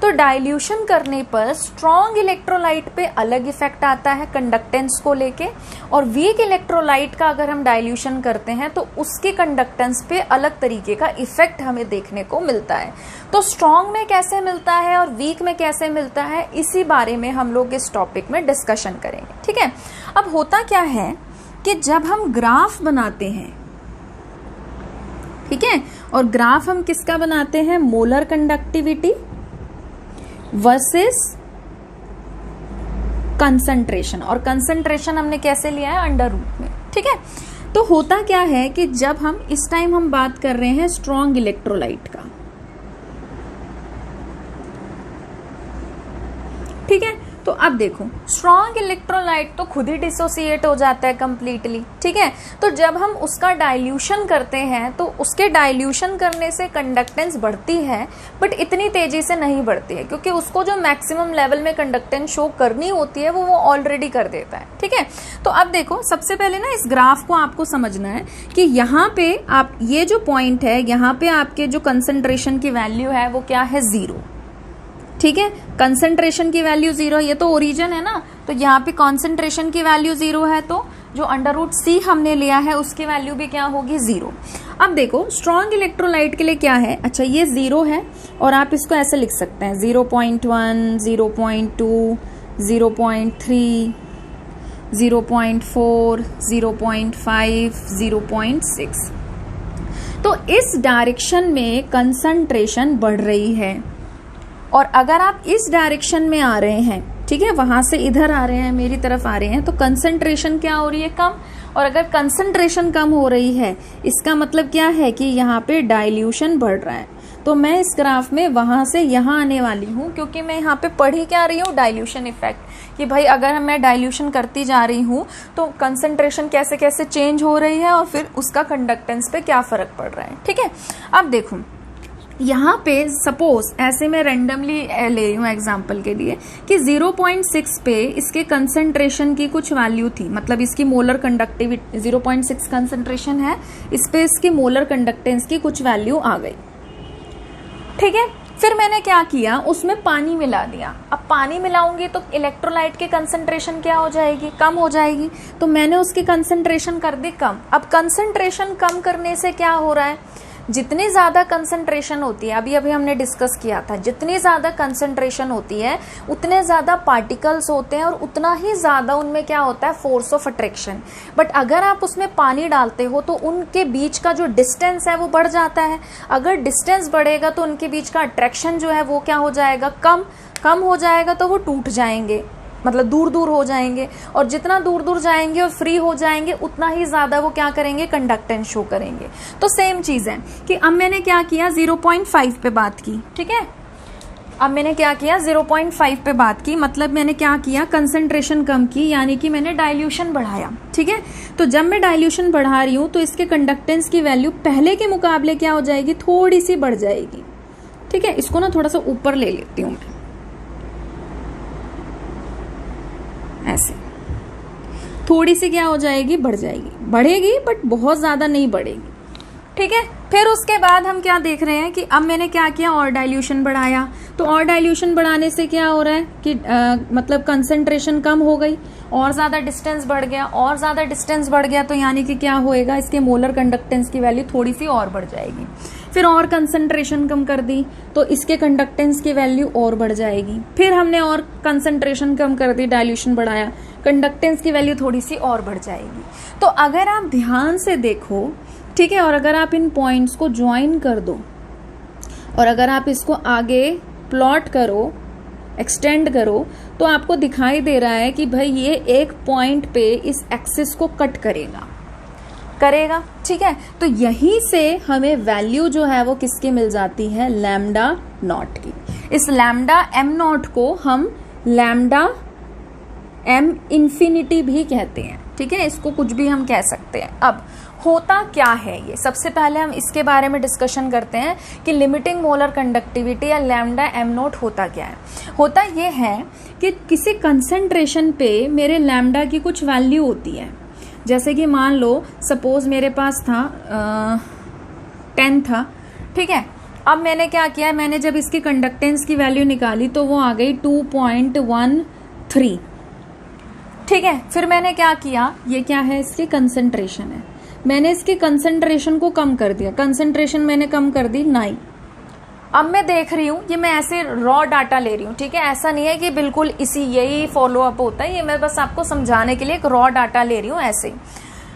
तो डाइल्यूशन करने पर स्ट्रॉन्ग इलेक्ट्रोलाइट पे अलग इफेक्ट आता है कंडक्टेंस को लेके, और वीक इलेक्ट्रोलाइट का अगर हम डाइल्यूशन करते हैं तो उसके कंडक्टेंस पे अलग तरीके का इफेक्ट हमें देखने को मिलता है। तो स्ट्रॉन्ग में कैसे मिलता है और वीक में कैसे मिलता है, इसी बारे में हम लोग इस टॉपिक में डिस्कशन करेंगे। ठीक है, अब होता क्या है कि जब हम ग्राफ बनाते हैं, ठीक है, और ग्राफ हम किसका बनाते हैं? मोलर कंडक्टिविटी वर्सेस कंसंट्रेशन, और कंसंट्रेशन हमने कैसे लिया है? अंडर रूट में। ठीक है, तो होता क्या है कि जब हम इस टाइम हम बात कर रहे हैं स्ट्रॉन्ग इलेक्ट्रोलाइट का, ठीक है, तो अब देखो स्ट्रॉन्ग इलेक्ट्रोलाइट तो खुद ही डिसोसिएट हो जाता है कंप्लीटली। ठीक है, तो जब हम उसका डाइल्यूशन करते हैं तो उसके डाइल्यूशन करने से कंडक्टेंस बढ़ती है, बट इतनी तेजी से नहीं बढ़ती है, क्योंकि उसको जो मैक्सिमम लेवल में कंडक्टेंस शो करनी होती है वो ऑलरेडी कर देता है। ठीक है, तो अब देखो सबसे पहले ना इस ग्राफ को आपको समझना है कि यहाँ पे आप ये जो पॉइंट है, यहाँ पे आपके जो कंसंट्रेशन की वैल्यू है वो क्या है? 0। ठीक है, कंसंट्रेशन की वैल्यू 0, ये तो ओरिजिन है ना, तो यहाँ पे कंसंट्रेशन की वैल्यू 0 है, तो जो अंडर रूट सी हमने लिया है उसकी वैल्यू भी क्या होगी? 0। अब देखो स्ट्रॉन्ग इलेक्ट्रोलाइट के लिए क्या है? अच्छा, ये 0 है, और आप इसको ऐसे लिख सकते हैं 0.1, 0.2, 0.3, 0.4, 0.5, 0.6। तो इस डायरेक्शन में कंसंट्रेशन बढ़ रही है, और अगर आप इस डायरेक्शन में आ रहे हैं, ठीक है, वहां से इधर आ रहे हैं, मेरी तरफ आ रहे हैं, तो कंसंट्रेशन क्या हो रही है? कम। और अगर कंसंट्रेशन कम हो रही है, इसका मतलब क्या है कि यहाँ पे डाइल्यूशन बढ़ रहा है। तो मैं इस ग्राफ में वहां से यहाँ आने वाली हूँ, क्योंकि मैं यहाँ पे पढ़ ही क्या रही हूँ? डाइल्यूशन इफेक्ट, कि भाई अगर मैं डाइल्यूशन करती जा रही हूँ तो कंसंट्रेशन कैसे कैसे चेंज हो रही है और फिर उसका कंडक्टेंस पे क्या फर्क पड़ रहा है। ठीक है, अब देखो यहाँ पे सपोज ऐसे मैं रेंडमली ले रही हूँ एग्जाम्पल के लिए कि 0.6 पे इसके कंसंट्रेशन की कुछ वैल्यू थी, मतलब इसकी मोलर कंडक्टिविटी 0.6 कंसंट्रेशन है, इस पे इसकी मोलर कंडक्टेंस की कुछ वैल्यू आ गई। ठीक है, फिर मैंने क्या किया? उसमें पानी मिला दिया। अब पानी मिलाऊंगी तो इलेक्ट्रोलाइट की कंसंट्रेशन क्या हो जाएगी? कम हो जाएगी। तो मैंने उसकी कंसंट्रेशन कर दी कम। अब कंसंट्रेशन कम करने से क्या हो रहा है? जितनी ज्यादा कंसंट्रेशन होती है, अभी अभी हमने डिस्कस किया था, जितनी ज्यादा कंसंट्रेशन होती है उतने ज्यादा पार्टिकल्स होते हैं और उतना ही ज्यादा उनमें क्या होता है? Force of attraction. बट अगर आप उसमें पानी डालते हो तो उनके बीच का जो डिस्टेंस है वो बढ़ जाता है। अगर डिस्टेंस बढ़ेगा तो उनके बीच का अट्रैक्शन जो है वो क्या हो जाएगा? कम हो जाएगा, तो वो टूट जाएंगे, मतलब दूर दूर हो जाएंगे, और जितना दूर दूर जाएंगे और फ्री हो जाएंगे उतना ही ज्यादा वो क्या करेंगे? कंडक्टेंस शो करेंगे। तो सेम चीज है कि अब मैंने क्या किया? 0.5 पे बात की। ठीक है, अब मैंने क्या किया? 0.5 पे बात की, मतलब मैंने क्या किया? कंसंट्रेशन कम की, यानी कि मैंने डाइल्यूशन बढ़ाया। ठीक है, तो जब मैं डाइल्यूशन बढ़ा रही हूं तो इसके कंडक्टेंस की वैल्यू पहले के मुकाबले क्या हो जाएगी? थोड़ी सी बढ़ जाएगी। ठीक है, इसको ना थोड़ा सा ऊपर ले लेती हूं मैं, ऐसे थोड़ी सी क्या हो जाएगी? बढ़ जाएगी, बढ़ेगी बट बहुत ज्यादा नहीं बढ़ेगी। ठीक है। फिर उसके बाद हम क्या देख रहे हैं कि अब मैंने क्या किया, और डाइल्यूशन बढ़ाया। तो और डाइल्यूशन बढ़ाने से क्या हो रहा है कि मतलब कंसंट्रेशन कम हो गई, और ज्यादा डिस्टेंस बढ़ गया, और ज्यादा डिस्टेंस बढ़ गया, तो यानी कि क्या होएगा, इसके मोलर कंडक्टेंस की वैल्यू थोड़ी सी और बढ़ जाएगी। फिर और कंसंट्रेशन कम कर दी तो इसके कंडक्टेंस की वैल्यू और बढ़ जाएगी। फिर हमने और कंसंट्रेशन कम कर दी, डाइल्यूशन बढ़ाया, कंडक्टेंस की वैल्यू थोड़ी सी और बढ़ जाएगी। तो अगर आप ध्यान से देखो, ठीक है, और अगर आप इन पॉइंट्स को ज्वाइन कर दो और अगर आप इसको आगे प्लॉट करो, एक्सटेंड करो, तो आपको दिखाई दे रहा है कि भाई ये एक पॉइंट पे इस एक्सिस को कट करेगा, ठीक है। तो यहीं से हमें वैल्यू जो है वो किसकी मिल जाती है, लैम्डा नॉट की। इस लैम्डा एम नॉट को हम लैम्डा एम इंफिनिटी भी कहते हैं, ठीक है, इसको कुछ भी हम कह सकते हैं। अब होता क्या है ये, सबसे पहले हम इसके बारे में डिस्कशन करते हैं कि लिमिटिंग मोलर कंडक्टिविटी या लैम्डा एम नॉट होता क्या है। होता ये है कि किसी कंसंट्रेशन पे मेरे लैम्डा की कुछ वैल्यू होती है। जैसे कि मान लो सपोज मेरे पास था 10 था, ठीक है। अब मैंने क्या किया, मैंने जब इसकी कंडक्टेंस की वैल्यू निकाली तो वो आ गई 2.13, ठीक है। फिर मैंने क्या किया, ये क्या है, इसकी कंसंट्रेशन है, मैंने इसकी कंसंट्रेशन को कम कर दिया, कंसंट्रेशन मैंने कम कर दी 9। अब मैं देख रही हूँ, ये मैं ऐसे रॉ डाटा ले रही हूँ, ठीक है, ऐसा नहीं है कि बिल्कुल यही फॉलो अप होता है, ये मैं बस आपको समझाने के लिए एक रॉ डाटा ले रही हूँ ऐसे ही।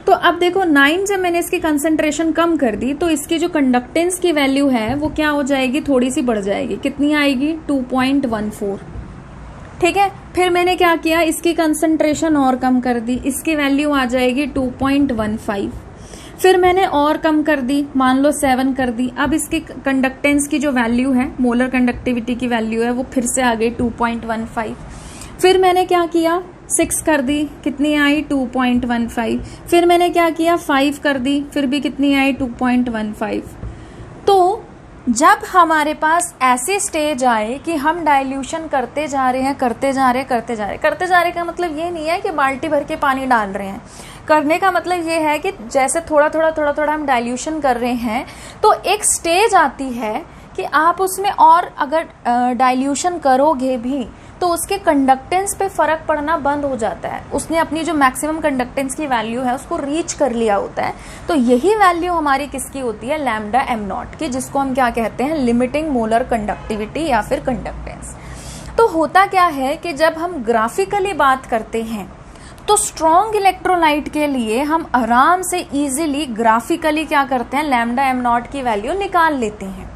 तो अब देखो 9 जब मैंने इसकी कंसंट्रेशन कम कर दी तो इसकी जो कंडक्टेंस की वैल्यू है वो क्या हो जाएगी, थोड़ी सी बढ़ जाएगी। कितनी आएगी, 2.14, ठीक है। फिर मैंने क्या किया, इसकी कंसंट्रेशन और कम कर दी, इसकी वैल्यू आ जाएगी 2.15। फिर मैंने और कम कर दी, मान लो 7 कर दी। अब इसकी कंडक्टेंस की जो वैल्यू है, मोलर कंडक्टिविटी की वैल्यू है, वो फिर से आ गई 2.15। फिर मैंने क्या किया, 6 कर दी, कितनी आई, 2.15। फिर मैंने क्या किया, 5 कर दी, फिर भी कितनी आई, 2.15। तो जब हमारे पास ऐसी स्टेज आए कि हम डाइल्यूशन करते जा रहे हैं का मतलब ये नहीं है कि बाल्टी भर के पानी डाल रहे हैं। करने का मतलब ये है कि जैसे थोड़ा थोड़ा हम डाइल्यूशन कर रहे हैं तो एक स्टेज आती है कि आप उसमें और अगर डाइल्यूशन करोगे भी तो उसके कंडक्टेंस पे फर्क पड़ना बंद हो जाता है। उसने अपनी जो मैक्सिमम कंडक्टेंस की वैल्यू है उसको रीच कर लिया होता है। तो यही वैल्यू हमारी किसकी होती है, लैम्डा एम नॉट की, जिसको हम क्या कहते हैं, लिमिटिंग मोलर कंडक्टिविटी या फिर कंडक्टेंस। तो होता क्या है कि जब हम ग्राफिकली बात करते हैं तो स्ट्रॉन्ग इलेक्ट्रोलाइट के लिए हम आराम से इजीली ग्राफिकली क्या करते हैं, लैम्डा एम नॉट की वैल्यू निकाल लेते हैं।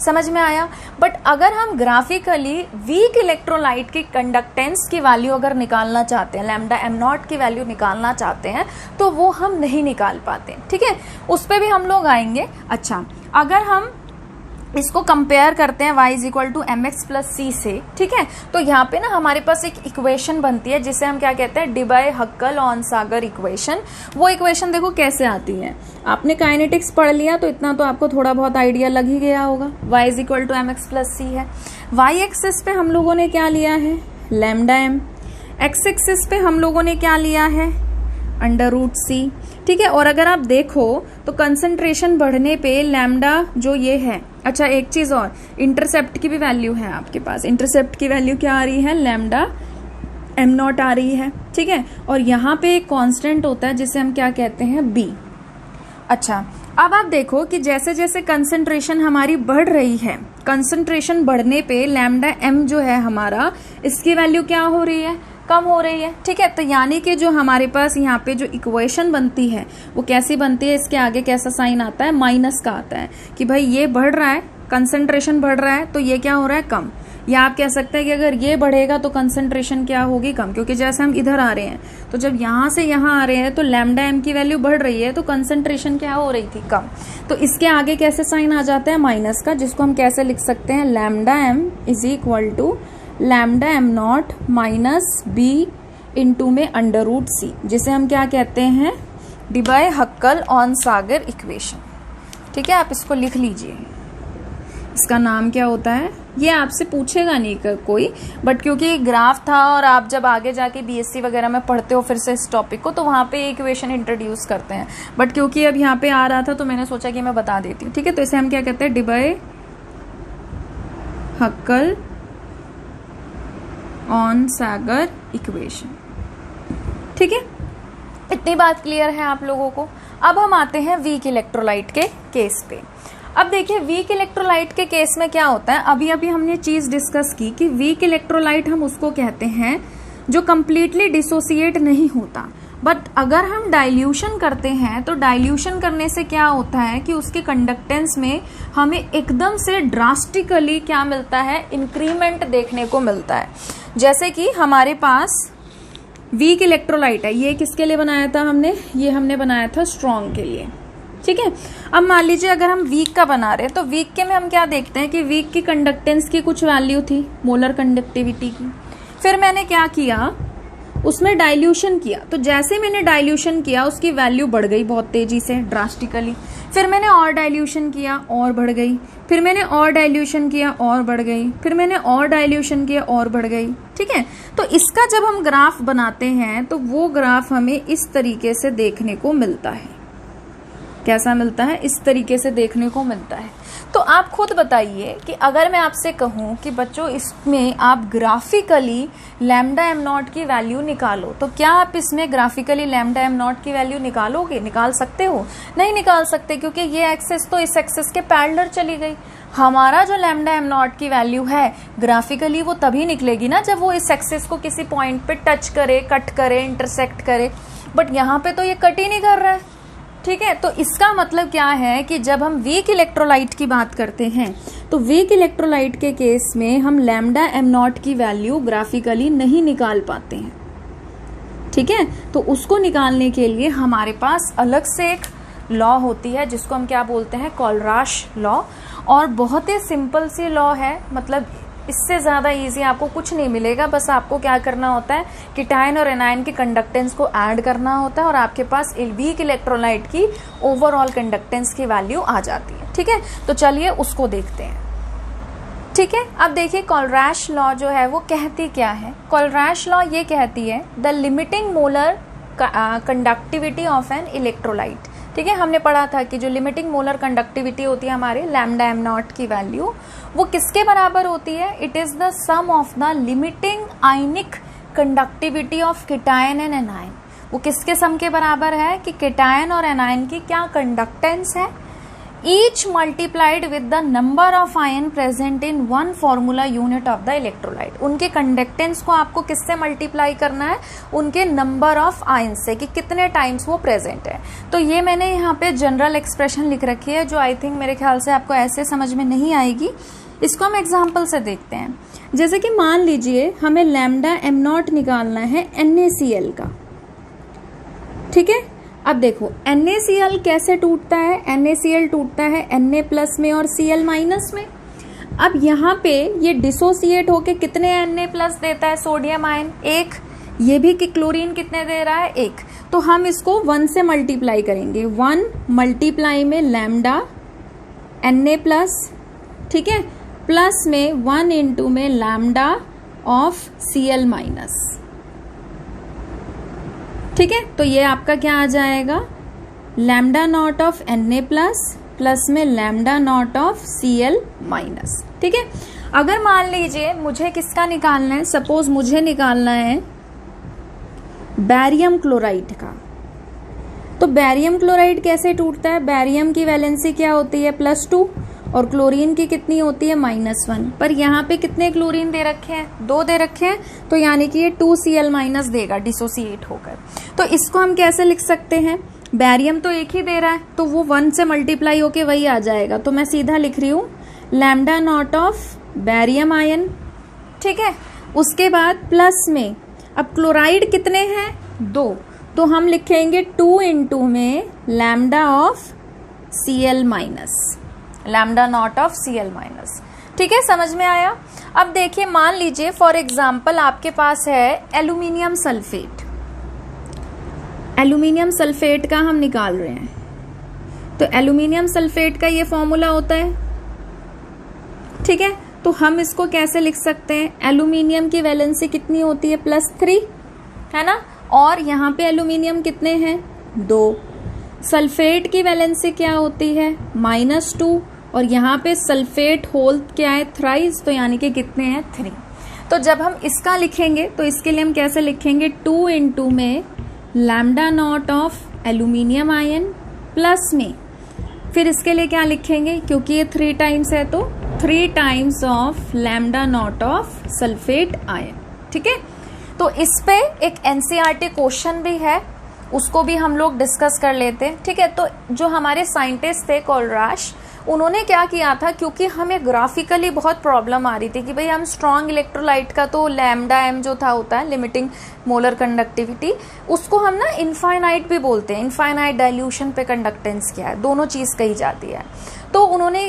समझ में आया। बट अगर हम ग्राफिकली वीक इलेक्ट्रोलाइट की कंडक्टेंस की वैल्यू अगर निकालना चाहते हैं, लैम्डा एम नॉट की वैल्यू निकालना चाहते हैं, तो वो हम नहीं निकाल पाते। ठीक है, उस पर भी हम लोग आएंगे। अच्छा, अगर हम इसको कंपेयर करते हैं y = mx + c से, ठीक है, तो यहाँ पे ना हमारे पास एक इक्वेशन बनती है जिसे हम क्या कहते हैं, डिबाय-हक्कल-ऑन-सागर इक्वेशन। वो इक्वेशन देखो कैसे आती है। आपने काइनेटिक्स पढ़ लिया तो इतना तो आपको थोड़ा बहुत आइडिया लग ही गया होगा। y = mx + c है। y एक्सिस पे हम लोगों ने क्या लिया है, लैम्डा m। x एक्सिस पे हम लोगों ने क्या लिया है, √c। ठीक है, और अगर आप देखो तो कंसंट्रेशन बढ़ने पे लैम्डा जो ये है, अच्छा एक चीज और, इंटरसेप्ट की भी वैल्यू है आपके पास। इंटरसेप्ट की वैल्यू क्या आ रही है, लैम्डा एम नॉट आ रही है। ठीक है, और यहाँ पे एक कांस्टेंट होता है जिसे हम क्या कहते हैं, b। अच्छा, अब आप देखो कि जैसे जैसे कंसंट्रेशन हमारी बढ़ रही है, कंसंट्रेशन बढ़ने पे लैम्डा m जो है हमारा, इसकी वैल्यू क्या हो रही है, कम हो रही है। ठीक है, तो यानी कि जो हमारे पास यहाँ पे जो इक्वेशन बनती है वो कैसी बनती है, इसके आगे कैसा साइन आता है, माइनस का आता है कि भाई ये बढ़ रहा है, कंसंट्रेशन बढ़ रहा है तो ये क्या हो रहा है, कम। या आप कह सकते हैं कि अगर ये बढ़ेगा तो कंसंट्रेशन क्या होगी, कम, क्योंकि जैसे हम इधर आ रहे हैं तो जब यहाँ से यहाँ आ रहे हैं तो लैम्डा एम की वैल्यू बढ़ रही है तो कंसंट्रेशन क्या हो रही थी, कम। तो इसके आगे कैसे साइन आ जाता है, माइनस का, जिसको हम कैसे लिख सकते हैं, lambda M = lambda M not - b into में √c, जिसे हम क्या कहते हैं, डिबाय-हक्कल-ऑन-सागर इक्वेशन। ठीक है, आप इसको लिख लीजिए। इसका नाम क्या होता है, ये आपसे पूछेगा नहीं कोई, बट क्योंकि ग्राफ था और आप जब आगे जाके बीएससी वगैरह में पढ़ते हो फिर से इस टॉपिक को, तो वहाँ पे इक्वेशन इंट्रोड्यूस करते हैं, बट क्योंकि अब यहाँ पे आ रहा था तो मैंने सोचा कि मैं बता देती हूँ। ठीक है, तो इसे हम क्या कहते हैं, डिबाई हक्कल ऑन सैगर इक्वेशन। ठीक है, इतनी बात क्लियर है आप लोगों को। अब हम आते हैं वीक इलेक्ट्रोलाइट के केस पे। अब देखिए वीक इलेक्ट्रोलाइट के केस में क्या होता है, अभी अभी हमने चीज डिस्कस की कि वीक इलेक्ट्रोलाइट हम उसको कहते हैं जो कंप्लीटली डिसोसिएट नहीं होता, बट अगर हम डाइल्यूशन करते हैं तो डाइल्यूशन करने से क्या होता है कि उसके कंडक्टेंस में हमें एकदम से ड्रास्टिकली क्या मिलता है, इंक्रीमेंट देखने को मिलता है। जैसे कि हमारे पास वीक इलेक्ट्रोलाइट है, ये किसके लिए बनाया था हमने, ये हमने बनाया था स्ट्रॉन्ग के लिए। ठीक है, अब मान लीजिए अगर हम वीक का बना रहे हैं तो वीक के में हम क्या देखते हैं कि वीक की कंडक्टेंस की कुछ वैल्यू थी, मोलर कंडक्टिविटी की, फिर मैंने क्या किया, उसमें डाइल्यूशन किया, तो जैसे मैंने डाइल्यूशन किया उसकी वैल्यू बढ़ गई बहुत तेजी से, ड्रास्टिकली, फिर मैंने और डाइल्यूशन किया और बढ़ गई, फिर मैंने और डाइल्यूशन किया और बढ़ गई, फिर मैंने और डाइल्यूशन किया और बढ़ गई। ठीक है, तो इसका जब हम ग्राफ बनाते हैं तो वो ग्राफ हमें इस तरीके से देखने को मिलता है। कैसा मिलता है, इस तरीके से देखने को मिलता है। तो आप खुद बताइए कि अगर मैं आपसे कहूं कि बच्चों इसमें आप ग्राफिकली लैम्डा एम नॉट की वैल्यू निकालो, तो क्या आप इसमें ग्राफिकली लैम्डा एम नॉट की वैल्यू निकालोगे, निकाल सकते हो? नहीं निकाल सकते, क्योंकि ये एक्सेस तो इस एक्सेस के पैरेलल चली गई। हमारा जो लैम्डा एम नॉट की वैल्यू है ग्राफिकली वो तभी निकलेगी ना जब वो इस एक्सेस को किसी पॉइंट पे टच करे, कट करे, इंटरसेक्ट करे, बट यहाँ पे तो ये कट ही नहीं कर रहा है। ठीक है, तो इसका मतलब क्या है कि जब हम वीक इलेक्ट्रोलाइट की बात करते हैं तो वीक इलेक्ट्रोलाइट के केस में हम लैम्डा एम नॉट की वैल्यू ग्राफिकली नहीं निकाल पाते हैं। ठीक है, तो उसको निकालने के लिए हमारे पास अलग से एक लॉ होती है जिसको हम क्या बोलते हैं, कोलराश लॉ, और बहुत ही सिंपल सी लॉ है, मतलब इससे ज्यादा इजी आपको कुछ नहीं मिलेगा। बस आपको क्या करना होता है, कीटायन और एनायन के कंडक्टेंस को ऐड करना होता है और आपके पास वीक इलेक्ट्रोलाइट की ओवरऑल कंडक्टेंस की वैल्यू आ जाती है। ठीक है, तो चलिए उसको देखते हैं। ठीक है, अब देखिए कोलराश लॉ जो है वो कहती क्या है। कोलराश लॉ ये कहती है the limiting molar conductivity of an electrolyte. ठीक है, हमने पढ़ा था कि जो लिमिटिंग मोलर कंडक्टिविटी होती है हमारे लैम्डा एम नॉट की वैल्यू, वो किसके बराबर होती है, it is the sum of the limiting ionic conductivity of cation and anion. वो किसके सम के बराबर है कि कीटायन और एनायन की क्या कंडक्टेंस है, each multiplied with the number of ion present in one formula unit of the electrolyte. उनके कंडक्टेंस को आपको किससे मल्टीप्लाई करना है, उनके नंबर ऑफ आयन से, कि कितने टाइम्स वो प्रेजेंट है। तो ये मैंने यहाँ पे जनरल एक्सप्रेशन लिख रखी है जो आई थिंक मेरे ख्याल से आपको ऐसे समझ में नहीं आएगी। इसको हम एग्जाम्पल से देखते हैं। जैसे कि मान लीजिए हमें लैम्डा एम नॉट निकालना है NaCl का। ठीक है, अब देखो NaCl कैसे टूटता है, NaCl टूटता है Na+ में और Cl- में। अब यहाँ पे ये डिसोसिएट होके कितने Na+ देता है, सोडियम आयन 1, ये भी कि क्लोरीन कितने दे रहा है 1, तो हम इसको 1 से मल्टीप्लाई करेंगे, 1 मल्टीप्लाई में लैम्डा Na+, ठीक है, प्लस में 1 इंटू में लैम्डा ऑफ Cl-। ठीक है, तो ये आपका क्या आ जाएगा, lambda naught of Na+ plus में लैम्डा नॉट ऑफ Cl-। ठीक है, अगर मान लीजिए मुझे किसका निकालना है, सपोज मुझे निकालना है बैरियम क्लोराइड का, तो बैरियम क्लोराइड कैसे टूटता है, बैरियम की वैलेंसी क्या होती है +2 और क्लोरीन की कितनी होती है -1, पर यहाँ पे कितने क्लोरीन दे रखे हैं, 2 दे रखे हैं, तो यानी कि ये 2Cl- देगा डिसोसिएट होकर। तो इसको हम कैसे लिख सकते हैं, बैरियम तो एक ही दे रहा है तो वो 1 से मल्टीप्लाई होके वही आ जाएगा, तो मैं सीधा लिख रही हूँ lambda naught of barium ion. ठीक है, उसके बाद प्लस में अब क्लोराइड कितने हैं 2, तो हम लिखेंगे 2 इंटू में lambda of Cl-, lambda naught of Cl-। ठीक है, समझ में आया। अब देखिए मान लीजिए फॉर एग्जाम्पल आपके पास है एल्यूमिनियम सल्फेट, एल्यूमिनियम सल्फेट का हम निकाल रहे हैं, तो एल्यूमिनियम सल्फेट का ये फॉर्मूला होता है। ठीक है, तो हम इसको कैसे लिख सकते हैं, एल्यूमिनियम की वैलेंसी कितनी होती है, +3 है ना, और यहाँ पे एल्यूमिनियम कितने हैं, 2। सल्फेट की वैलेंसी क्या होती है, -2, और यहाँ पे सल्फेट होल क्या है, थ्राइस, तो यानी कि कितने हैं, 3। तो जब हम इसका लिखेंगे तो इसके लिए हम कैसे लिखेंगे, 2 × में lambda naught of aluminium ion plus में, फिर इसके लिए क्या लिखेंगे, क्योंकि ये 3 टाइम्स है तो 3 times of lambda naught of sulphate ion. ठीक है, तो इस पे एक एनसीईआरटी क्वेश्चन भी है, उसको भी हम लोग डिस्कस कर लेते हैं। ठीक है, तो जो हमारे साइंटिस्ट थे कोलराश, उन्होंने क्या किया था, क्योंकि हमें ग्राफिकली बहुत प्रॉब्लम आ रही थी कि भाई हम स्ट्रॉन्ग इलेक्ट्रोलाइट का तो लैम्डा एम जो था होता है लिमिटिंग मोलर कंडक्टिविटी, उसको हम ना इनफाइनाइट भी बोलते हैं, इनफाइनाइट डाइल्यूशन पे कंडक्टेंस क्या है, दोनों चीज़ कही जाती है। तो उन्होंने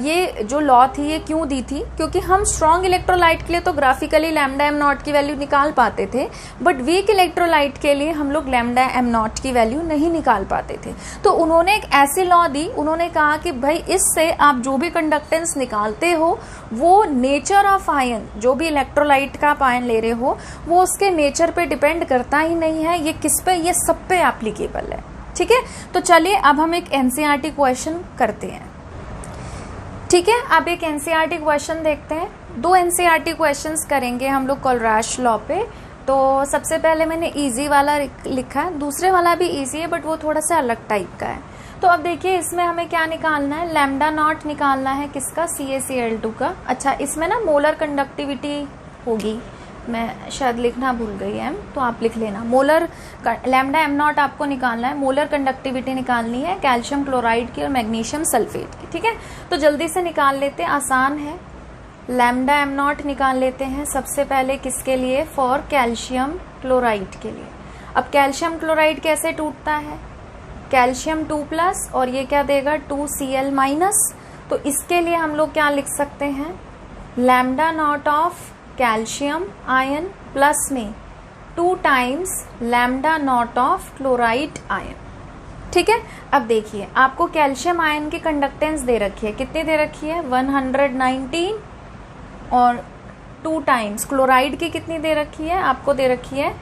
ये जो लॉ थी ये क्यों दी थी, क्योंकि हम स्ट्रॉन्ग इलेक्ट्रोलाइट के लिए तो ग्राफिकली लैम्डा एम नॉट की वैल्यू निकाल पाते थे, बट वीक इलेक्ट्रोलाइट के लिए हम लोग लैम्डा एम नॉट की वैल्यू नहीं निकाल पाते थे। तो उन्होंने एक ऐसी लॉ दी, उन्होंने कहा कि भाई इससे आप जो भी कंडक्टेंस निकालते हो वो नेचर ऑफ आयन, जो भी इलेक्ट्रोलाइट का आप आयन ले रहे हो वो उसके नेचर पे डिपेंड करता ही नहीं है, ये किस पे, ये सब पे एप्लीकेबल है। ठीक है, तो चलिए अब हम एक एनसीईआरटी क्वेश्चन करते हैं। ठीक है, अब एक एनसीईआरटी क्वेश्चन देखते हैं। 2 एनसीईआरटी क्वेश्चंस करेंगे हम लोग कोलराश लॉ पे। तो सबसे पहले मैंने इजी वाला लिखा है, दूसरे वाला भी इजी है बट वो थोड़ा सा अलग टाइप का है। तो अब देखिए इसमें हमें क्या निकालना है, लैम्डा नॉट निकालना है, किसका, CaCl2 का। अच्छा, इसमें ना मोलर कंडक्टिविटी होगी, मैं शायद लिखना भूल गई है, तो आप लिख लेना। मोलर लैम्डा एम नॉट आपको निकालना है, मोलर कंडक्टिविटी निकालनी है कैल्शियम क्लोराइड की और मैग्नीशियम सल्फेट की। ठीक है, तो जल्दी से निकाल लेते हैं, आसान है। लैम्डा एम नॉट निकाल लेते हैं सबसे पहले, किसके लिए, फॉर कैल्शियम क्लोराइड के लिए। अब कैल्शियम क्लोराइड कैसे टूटता है, कैल्शियम 2+ और ये क्या देगा, 2Cl-। तो इसके लिए हम लोग क्या लिख सकते हैं, lambda naught of calcium ion plus में 2 times lambda naught of chloride ion. ठीक है, अब देखिए आपको कैल्शियम आयन की कंडक्टेंस दे रखी है, कितनी दे रखी है, 119, और 2 टाइम्स क्लोराइड की कितनी दे रखी है, आपको दे रखी है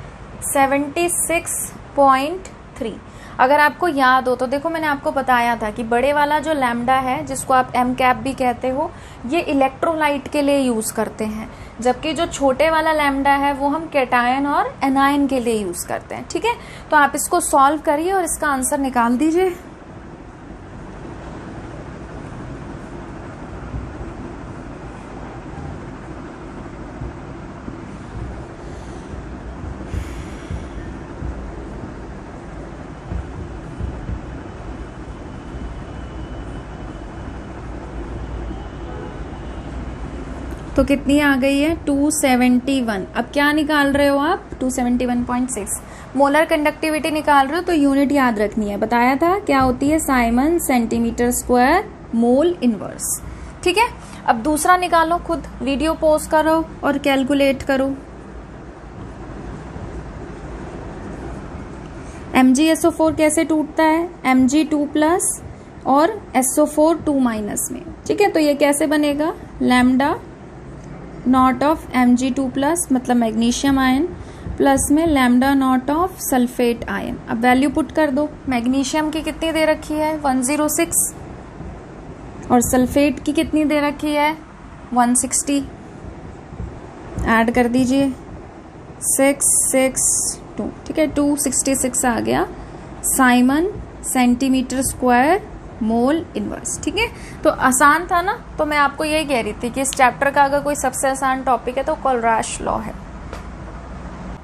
76.3। अगर आपको याद हो तो देखो मैंने आपको बताया था कि बड़े वाला जो लैम्डा है, जिसको आप एम कैप भी कहते हो, ये इलेक्ट्रोलाइट के लिए यूज करते हैं, जबकि जो छोटे वाला लैम्डा है वो हम कैटायन और एनायन के लिए यूज करते हैं। ठीक है, तो आप इसको सॉल्व करिए और इसका आंसर निकाल दीजिए। तो कितनी आ गई है, 271। अब क्या निकाल रहे हो आप, 271.6 मोलर कंडक्टिविटी निकाल रहे हो, तो यूनिट याद रखनी है, बताया था क्या होती है, साइमन सेंटीमीटर² मोल इनवर्स। ठीक है, अब दूसरा निकालो, खुद वीडियो पॉज करो और कैलकुलेट करो। MgSO4 कैसे टूटता है, Mg2+ और SO4 2- में। ठीक है, तो ये कैसे बनेगा, लैम्डा नॉट ऑफ Mg2+ मतलब मैग्नीशियम आयन प्लस में lambda naught of sulphate ion. अब वैल्यू पुट कर दो, मैग्नीशियम की कितनी दे रखी है, 106, और सल्फेट की कितनी दे रखी है, 160। ऐड कर दीजिए 662। ठीक है, 266 आ गया साइमन सेंटीमीटर² मोल इनवर्स। ठीक है, तो आसान था ना, तो मैं आपको यही कह रही थी कि इस चैप्टर का अगर कोई सबसे आसान टॉपिक है तो कोलराश लॉ है।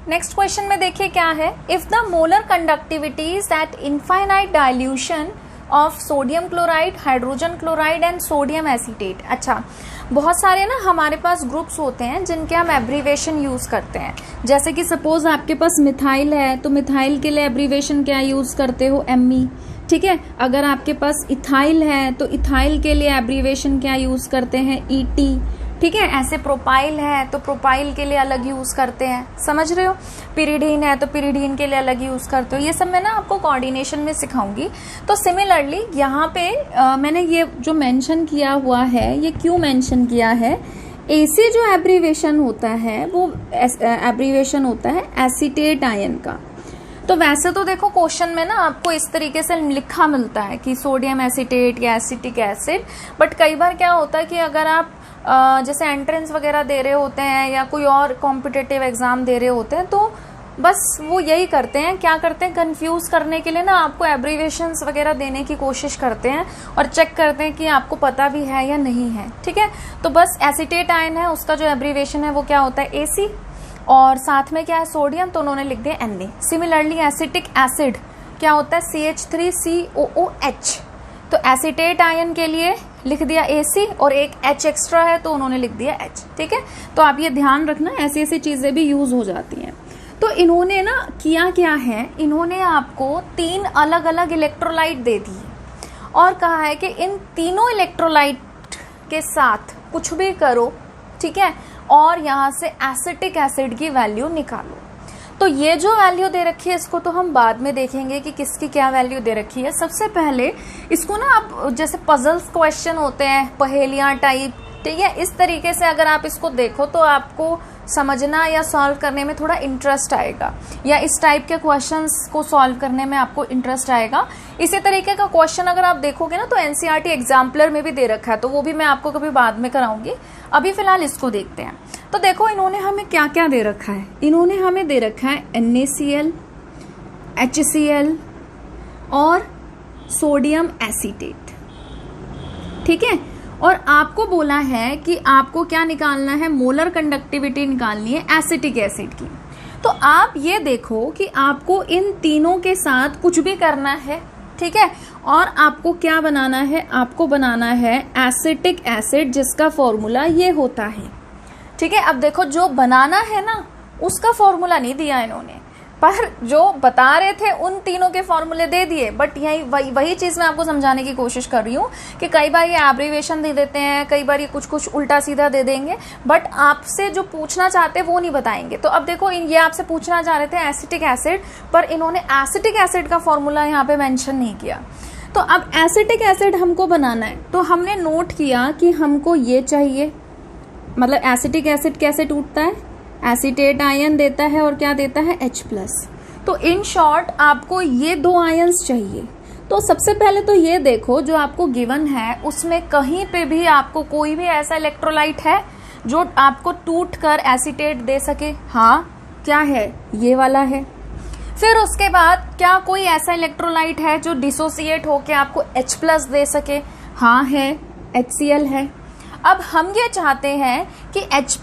नेक्स्ट क्वेश्चन में देखिए क्या है, if the molar conductivity is eight infinite dilution of sodium chloride, hydrogen chloride and sodium acetate. अच्छा, बहुत सारे ना हमारे पास ग्रुप्स होते हैं जिनके हम एब्रीवेशन यूज करते हैं, जैसे कि सपोज आपके पास मिथाइल है तो मिथाइल के लिए एब्रीवेशन क्या यूज करते हो, Me। ठीक है, अगर आपके पास इथाइल है तो इथाइल के लिए एब्रीवेशन क्या यूज करते हैं, Et। ठीक है। ऐसे प्रोपाइल है तो प्रोपाइल के लिए अलग यूज करते हैं, समझ रहे हो। पिरिडीन है तो पिरिडीन के लिए अलग यूज करते हो। ये सब मैं ना आपको कोऑर्डिनेशन में सिखाऊंगी। तो सिमिलरली यहाँ पे मैंने ये जो मेंशन किया हुआ है, ये क्यों मेंशन किया है, एसी जो एब्रीवेशन होता है वो एब्रीवेशन होता है एसीटेट आयन का। तो वैसे तो देखो क्वेश्चन में ना आपको इस तरीके से लिखा मिलता है कि सोडियम एसीटेट या एसिटिक एसिड, बट कई बार क्या होता है कि अगर आप जैसे एंट्रेंस वगैरह दे रहे होते हैं या कोई और कॉम्पिटिटिव एग्जाम दे रहे होते हैं, तो बस वो यही करते हैं, क्या करते हैं, कंफ्यूज करने के लिए ना आपको एब्रीवेशंस वगैरह देने की कोशिश करते हैं और चेक करते हैं कि आपको पता भी है या नहीं है, ठीक है। तो बस एसीटेट आयन है, उसका जो एब्रीवेशन है वो क्या होता है, एसी, और साथ में क्या है, सोडियम, तो उन्होंने लिख दिया Na। सिमिलरली एसिटिक एसिड क्या होता है, CH3COOH, तो एसीटेट आयन के लिए लिख दिया AC और एक H एक्स्ट्रा है तो उन्होंने लिख दिया H, ठीक है। तो आप ये ध्यान रखना, ऐसी ऐसी चीजें भी यूज हो जाती हैं। तो इन्होंने ना किया क्या है, इन्होंने आपको 3 अलग अलग इलेक्ट्रोलाइट दे दी और कहा है कि इन तीनों इलेक्ट्रोलाइट के साथ कुछ भी करो, ठीक है, और यहाँ से एसिटिक एसिड की वैल्यू निकालो। तो ये जो वैल्यू दे रखी है इसको तो हम बाद में देखेंगे कि किसकी क्या वैल्यू दे रखी है। सबसे पहले इसको ना आप जैसे पजल्स क्वेश्चन होते हैं, पहेलियां टाइप, ठीक है, इस तरीके से अगर आप इसको देखो तो आपको समझना या सॉल्व करने में थोड़ा इंटरेस्ट आएगा, या इस टाइप के क्वेश्चंस को सॉल्व करने में आपको इंटरेस्ट आएगा। इसी तरीके का क्वेश्चन अगर आप देखोगे ना तो एनसीईआरटी एग्जाम्पलर में भी दे रखा है, तो वो भी मैं आपको कभी बाद में कराऊंगी। अभी फिलहाल इसको देखते हैं। तो देखो इन्होंने हमें क्या क्या दे रखा है, इन्होंने हमें दे रखा है NaCl, HCl और सोडियम एसीटेट, ठीक है। और आपको बोला है कि आपको क्या निकालना है, मोलर कंडक्टिविटी निकालनी है एसिटिक एसिड की। तो आप ये देखो कि आपको इन तीनों के साथ कुछ भी करना है, ठीक है, और आपको क्या बनाना है, आपको बनाना है एसिटिक एसिड जिसका फॉर्मूला ये होता है, ठीक है। अब देखो जो बनाना है ना उसका फॉर्मूला नहीं दिया इन्होंने, पर जो बता रहे थे उन तीनों के फॉर्मूले दे दिए। बट यही वही चीज मैं आपको समझाने की कोशिश कर रही हूँ कि कई बार ये एब्रीवेशन दे देते हैं, कई बार ये कुछ उल्टा सीधा दे देंगे, बट आपसे जो पूछना चाहते हैं वो नहीं बताएंगे। तो अब देखो ये आपसे पूछना चाह रहे थे एसिटिक एसिड, पर इन्होंने एसिटिक एसिड का फॉर्मूला यहाँ पे मेंशन नहीं किया। तो अब एसिटिक एसिड हमको बनाना है, तो हमने नोट किया कि हमको ये चाहिए, मतलब एसिटिक एसिड कैसे टूटता है, एसीटेट आयन देता है और क्या देता है, H+। तो इन शॉर्ट आपको ये 2 आयन्स चाहिए। तो सबसे पहले तो ये देखो जो आपको गिवन है उसमें कहीं पे भी आपको कोई भी ऐसा इलेक्ट्रोलाइट है जो आपको टूट कर एसीटेट दे सके, हाँ, क्या है, ये वाला है। फिर उसके बाद क्या कोई ऐसा इलेक्ट्रोलाइट है जो डिसोसिएट होके आपको H+ दे सके, हाँ है, HCl है। अब हम ये चाहते हैं कि H+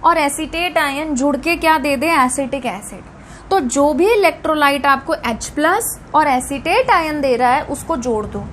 और एसीटेट आयन जुड़ के क्या दे दे, एसिटिक एसिड। तो जो भी इलेक्ट्रोलाइट आपको H+ और एसीटेट आयन दे रहा है उसको जोड़ दो,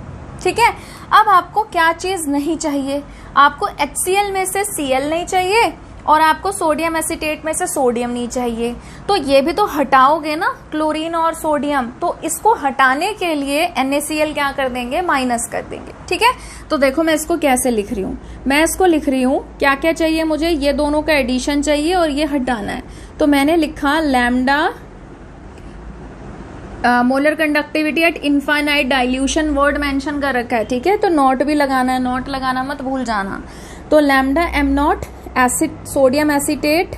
ठीक है। अब आपको क्या चीज नहीं चाहिए, आपको HCl में से Cl नहीं चाहिए और आपको सोडियम एसीटेट में से सोडियम नहीं चाहिए। तो ये भी तो हटाओगे ना, क्लोरीन और सोडियम, तो इसको हटाने के लिए NaCl क्या कर देंगे, माइनस कर देंगे, ठीक है। तो देखो मैं इसको कैसे लिख रही हूँ, मैं इसको लिख रही हूँ क्या क्या चाहिए मुझे, ये दोनों का एडिशन चाहिए और ये हटाना है। तो मैंने लिखा lambda molar conductivity at infinite dilution, word mention कर रखा है, ठीक है। तो नॉट भी लगाना है, नॉट लगाना मत भूल जाना। तो lambda M0 acid sodium acetate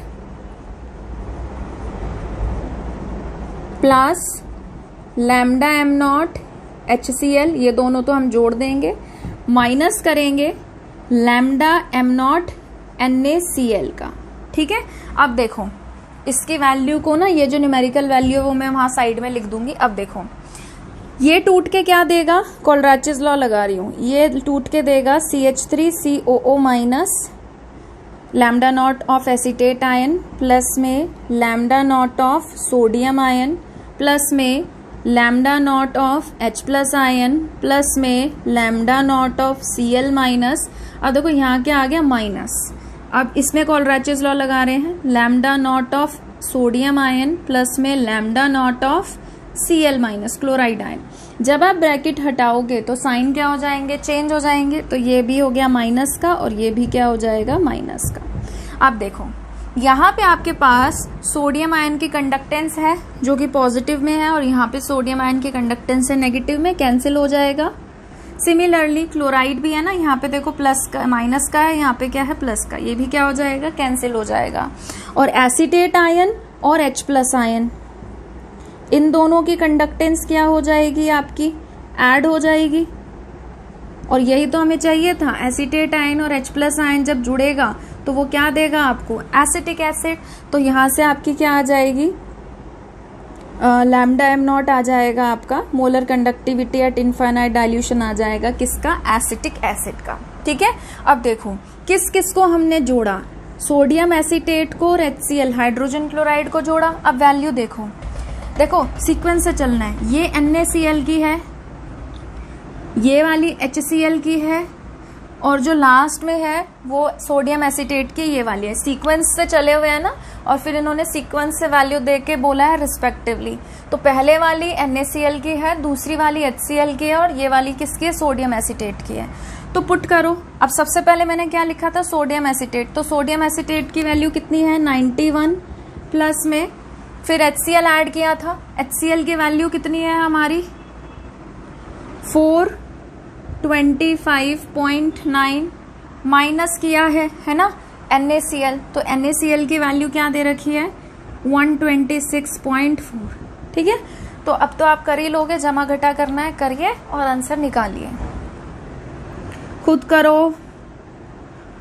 plus lambda M0 HCl, ये दोनों तो हम जोड़ देंगे, माइनस करेंगे लैम्डा M0 NaCl का, ठीक है। अब देखो इसकी वैल्यू को ना, ये जो न्यूमेरिकल वैल्यू है वो मैं वहां साइड में लिख दूंगी। अब देखो ये टूट के क्या देगा, कोलराचेस लॉ लगा रही हूं, ये टूट के देगा CH3COO minus lambda naught of acetate ion plus में lambda naught of sodium ion plus में lambda naught of H+ ion plus में lambda naught of Cl minus. अब देखो यहाँ क्या आ गया, माइनस। अब इसमें कोलराचेस लॉ लगा रहे हैं, lambda naught of sodium ion plus में lambda naught of Cl minus chloride ion. जब आप ब्रैकेट हटाओगे तो साइन क्या हो जाएंगे, चेंज हो जाएंगे। तो ये भी हो गया माइनस का और ये भी क्या हो जाएगा, माइनस का। अब देखो यहाँ पे आपके पास सोडियम आयन की कंडक्टेंस है जो कि पॉजिटिव में है और यहाँ पे सोडियम आयन की कंडक्टेंस है नेगेटिव में, कैंसिल हो जाएगा। सिमिलरली क्लोराइड भी है ना, यहाँ पे देखो प्लस का माइनस का है, यहाँ पे क्या है प्लस का, ये भी क्या हो जाएगा, कैंसिल हो जाएगा। और एसीटेट आयन और H प्लस आयन, इन दोनों की कंडक्टेंस क्या हो जाएगी आपकी, ऐड हो जाएगी। और यही तो हमें चाहिए था, एसीटेट आयन और H प्लस आयन जब जुड़ेगा तो वो क्या देगा आपको, एसिटिक एसिड। तो यहाँ से आपकी क्या आ जाएगी, लैम्डा एम नॉट आ जाएगा आपका, molar conductivity at infinite dilution आ जाएगा किसका, एसिटिक एसिड का। ठीक है, अब देखो किस किस को हमने जोड़ा, सोडियम एसीटेट को और HCl हाइड्रोजन क्लोराइड को जोड़ा। अब वैल्यू देखो, देखो सीक्वेंस से चलना है, ये NaCl की है, ये वाली HCl की है और जो लास्ट में है वो सोडियम एसीटेट की ये वाली है। सीक्वेंस से चले हुए हैं ना, और फिर इन्होंने सीक्वेंस से वैल्यू दे के बोला है रिस्पेक्टिवली। तो पहले वाली NaCl की है, दूसरी वाली HCl की है और ये वाली किसकी है, सोडियम एसीटेट की है। तो पुट करो। अब सबसे पहले मैंने क्या लिखा था, सोडियम एसीटेट। तो सोडियम एसीटेट की वैल्यू कितनी है, 91 प्लस में फिर HCl ऐड किया था, HCl की वैल्यू कितनी है हमारी 425.9 माइनस किया है ना NaCl। तो NaCl की वैल्यू क्या दे रखी है 126.4। ठीक है, तो अब तो आप कर ही लोगे, जमा घटा करना है करिए और आंसर निकालिए, खुद करो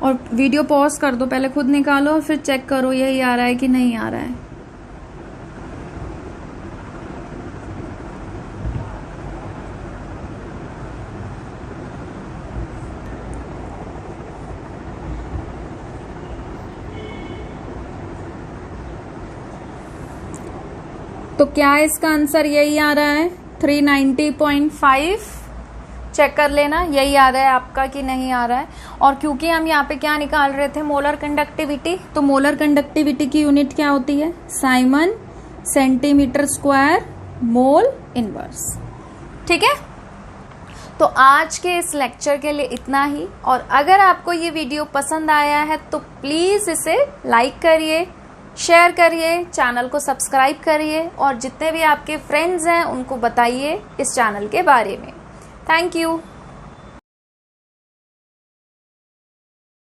और वीडियो पॉज कर दो, पहले खुद निकालो और फिर चेक करो यही आ रहा है कि नहीं आ रहा है। तो क्या इसका आंसर यही आ रहा है 390.5, चेक कर लेना यही आ रहा है आपका कि नहीं आ रहा है। और क्योंकि हम यहाँ पे क्या निकाल रहे थे, मोलर कंडक्टिविटी, तो मोलर कंडक्टिविटी की यूनिट क्या होती है, Simon centimetre square mole inverse. ठीक है, तो आज के इस लेक्चर के लिए इतना ही। और अगर आपको ये वीडियो पसंद आया है तो प्लीज़ इसे लाइक करिए, शेयर करिए, चैनल को सब्सक्राइब करिए और जितने भी आपके फ्रेंड्स हैं उनको बताइए इस चैनल के बारे में। Thank you.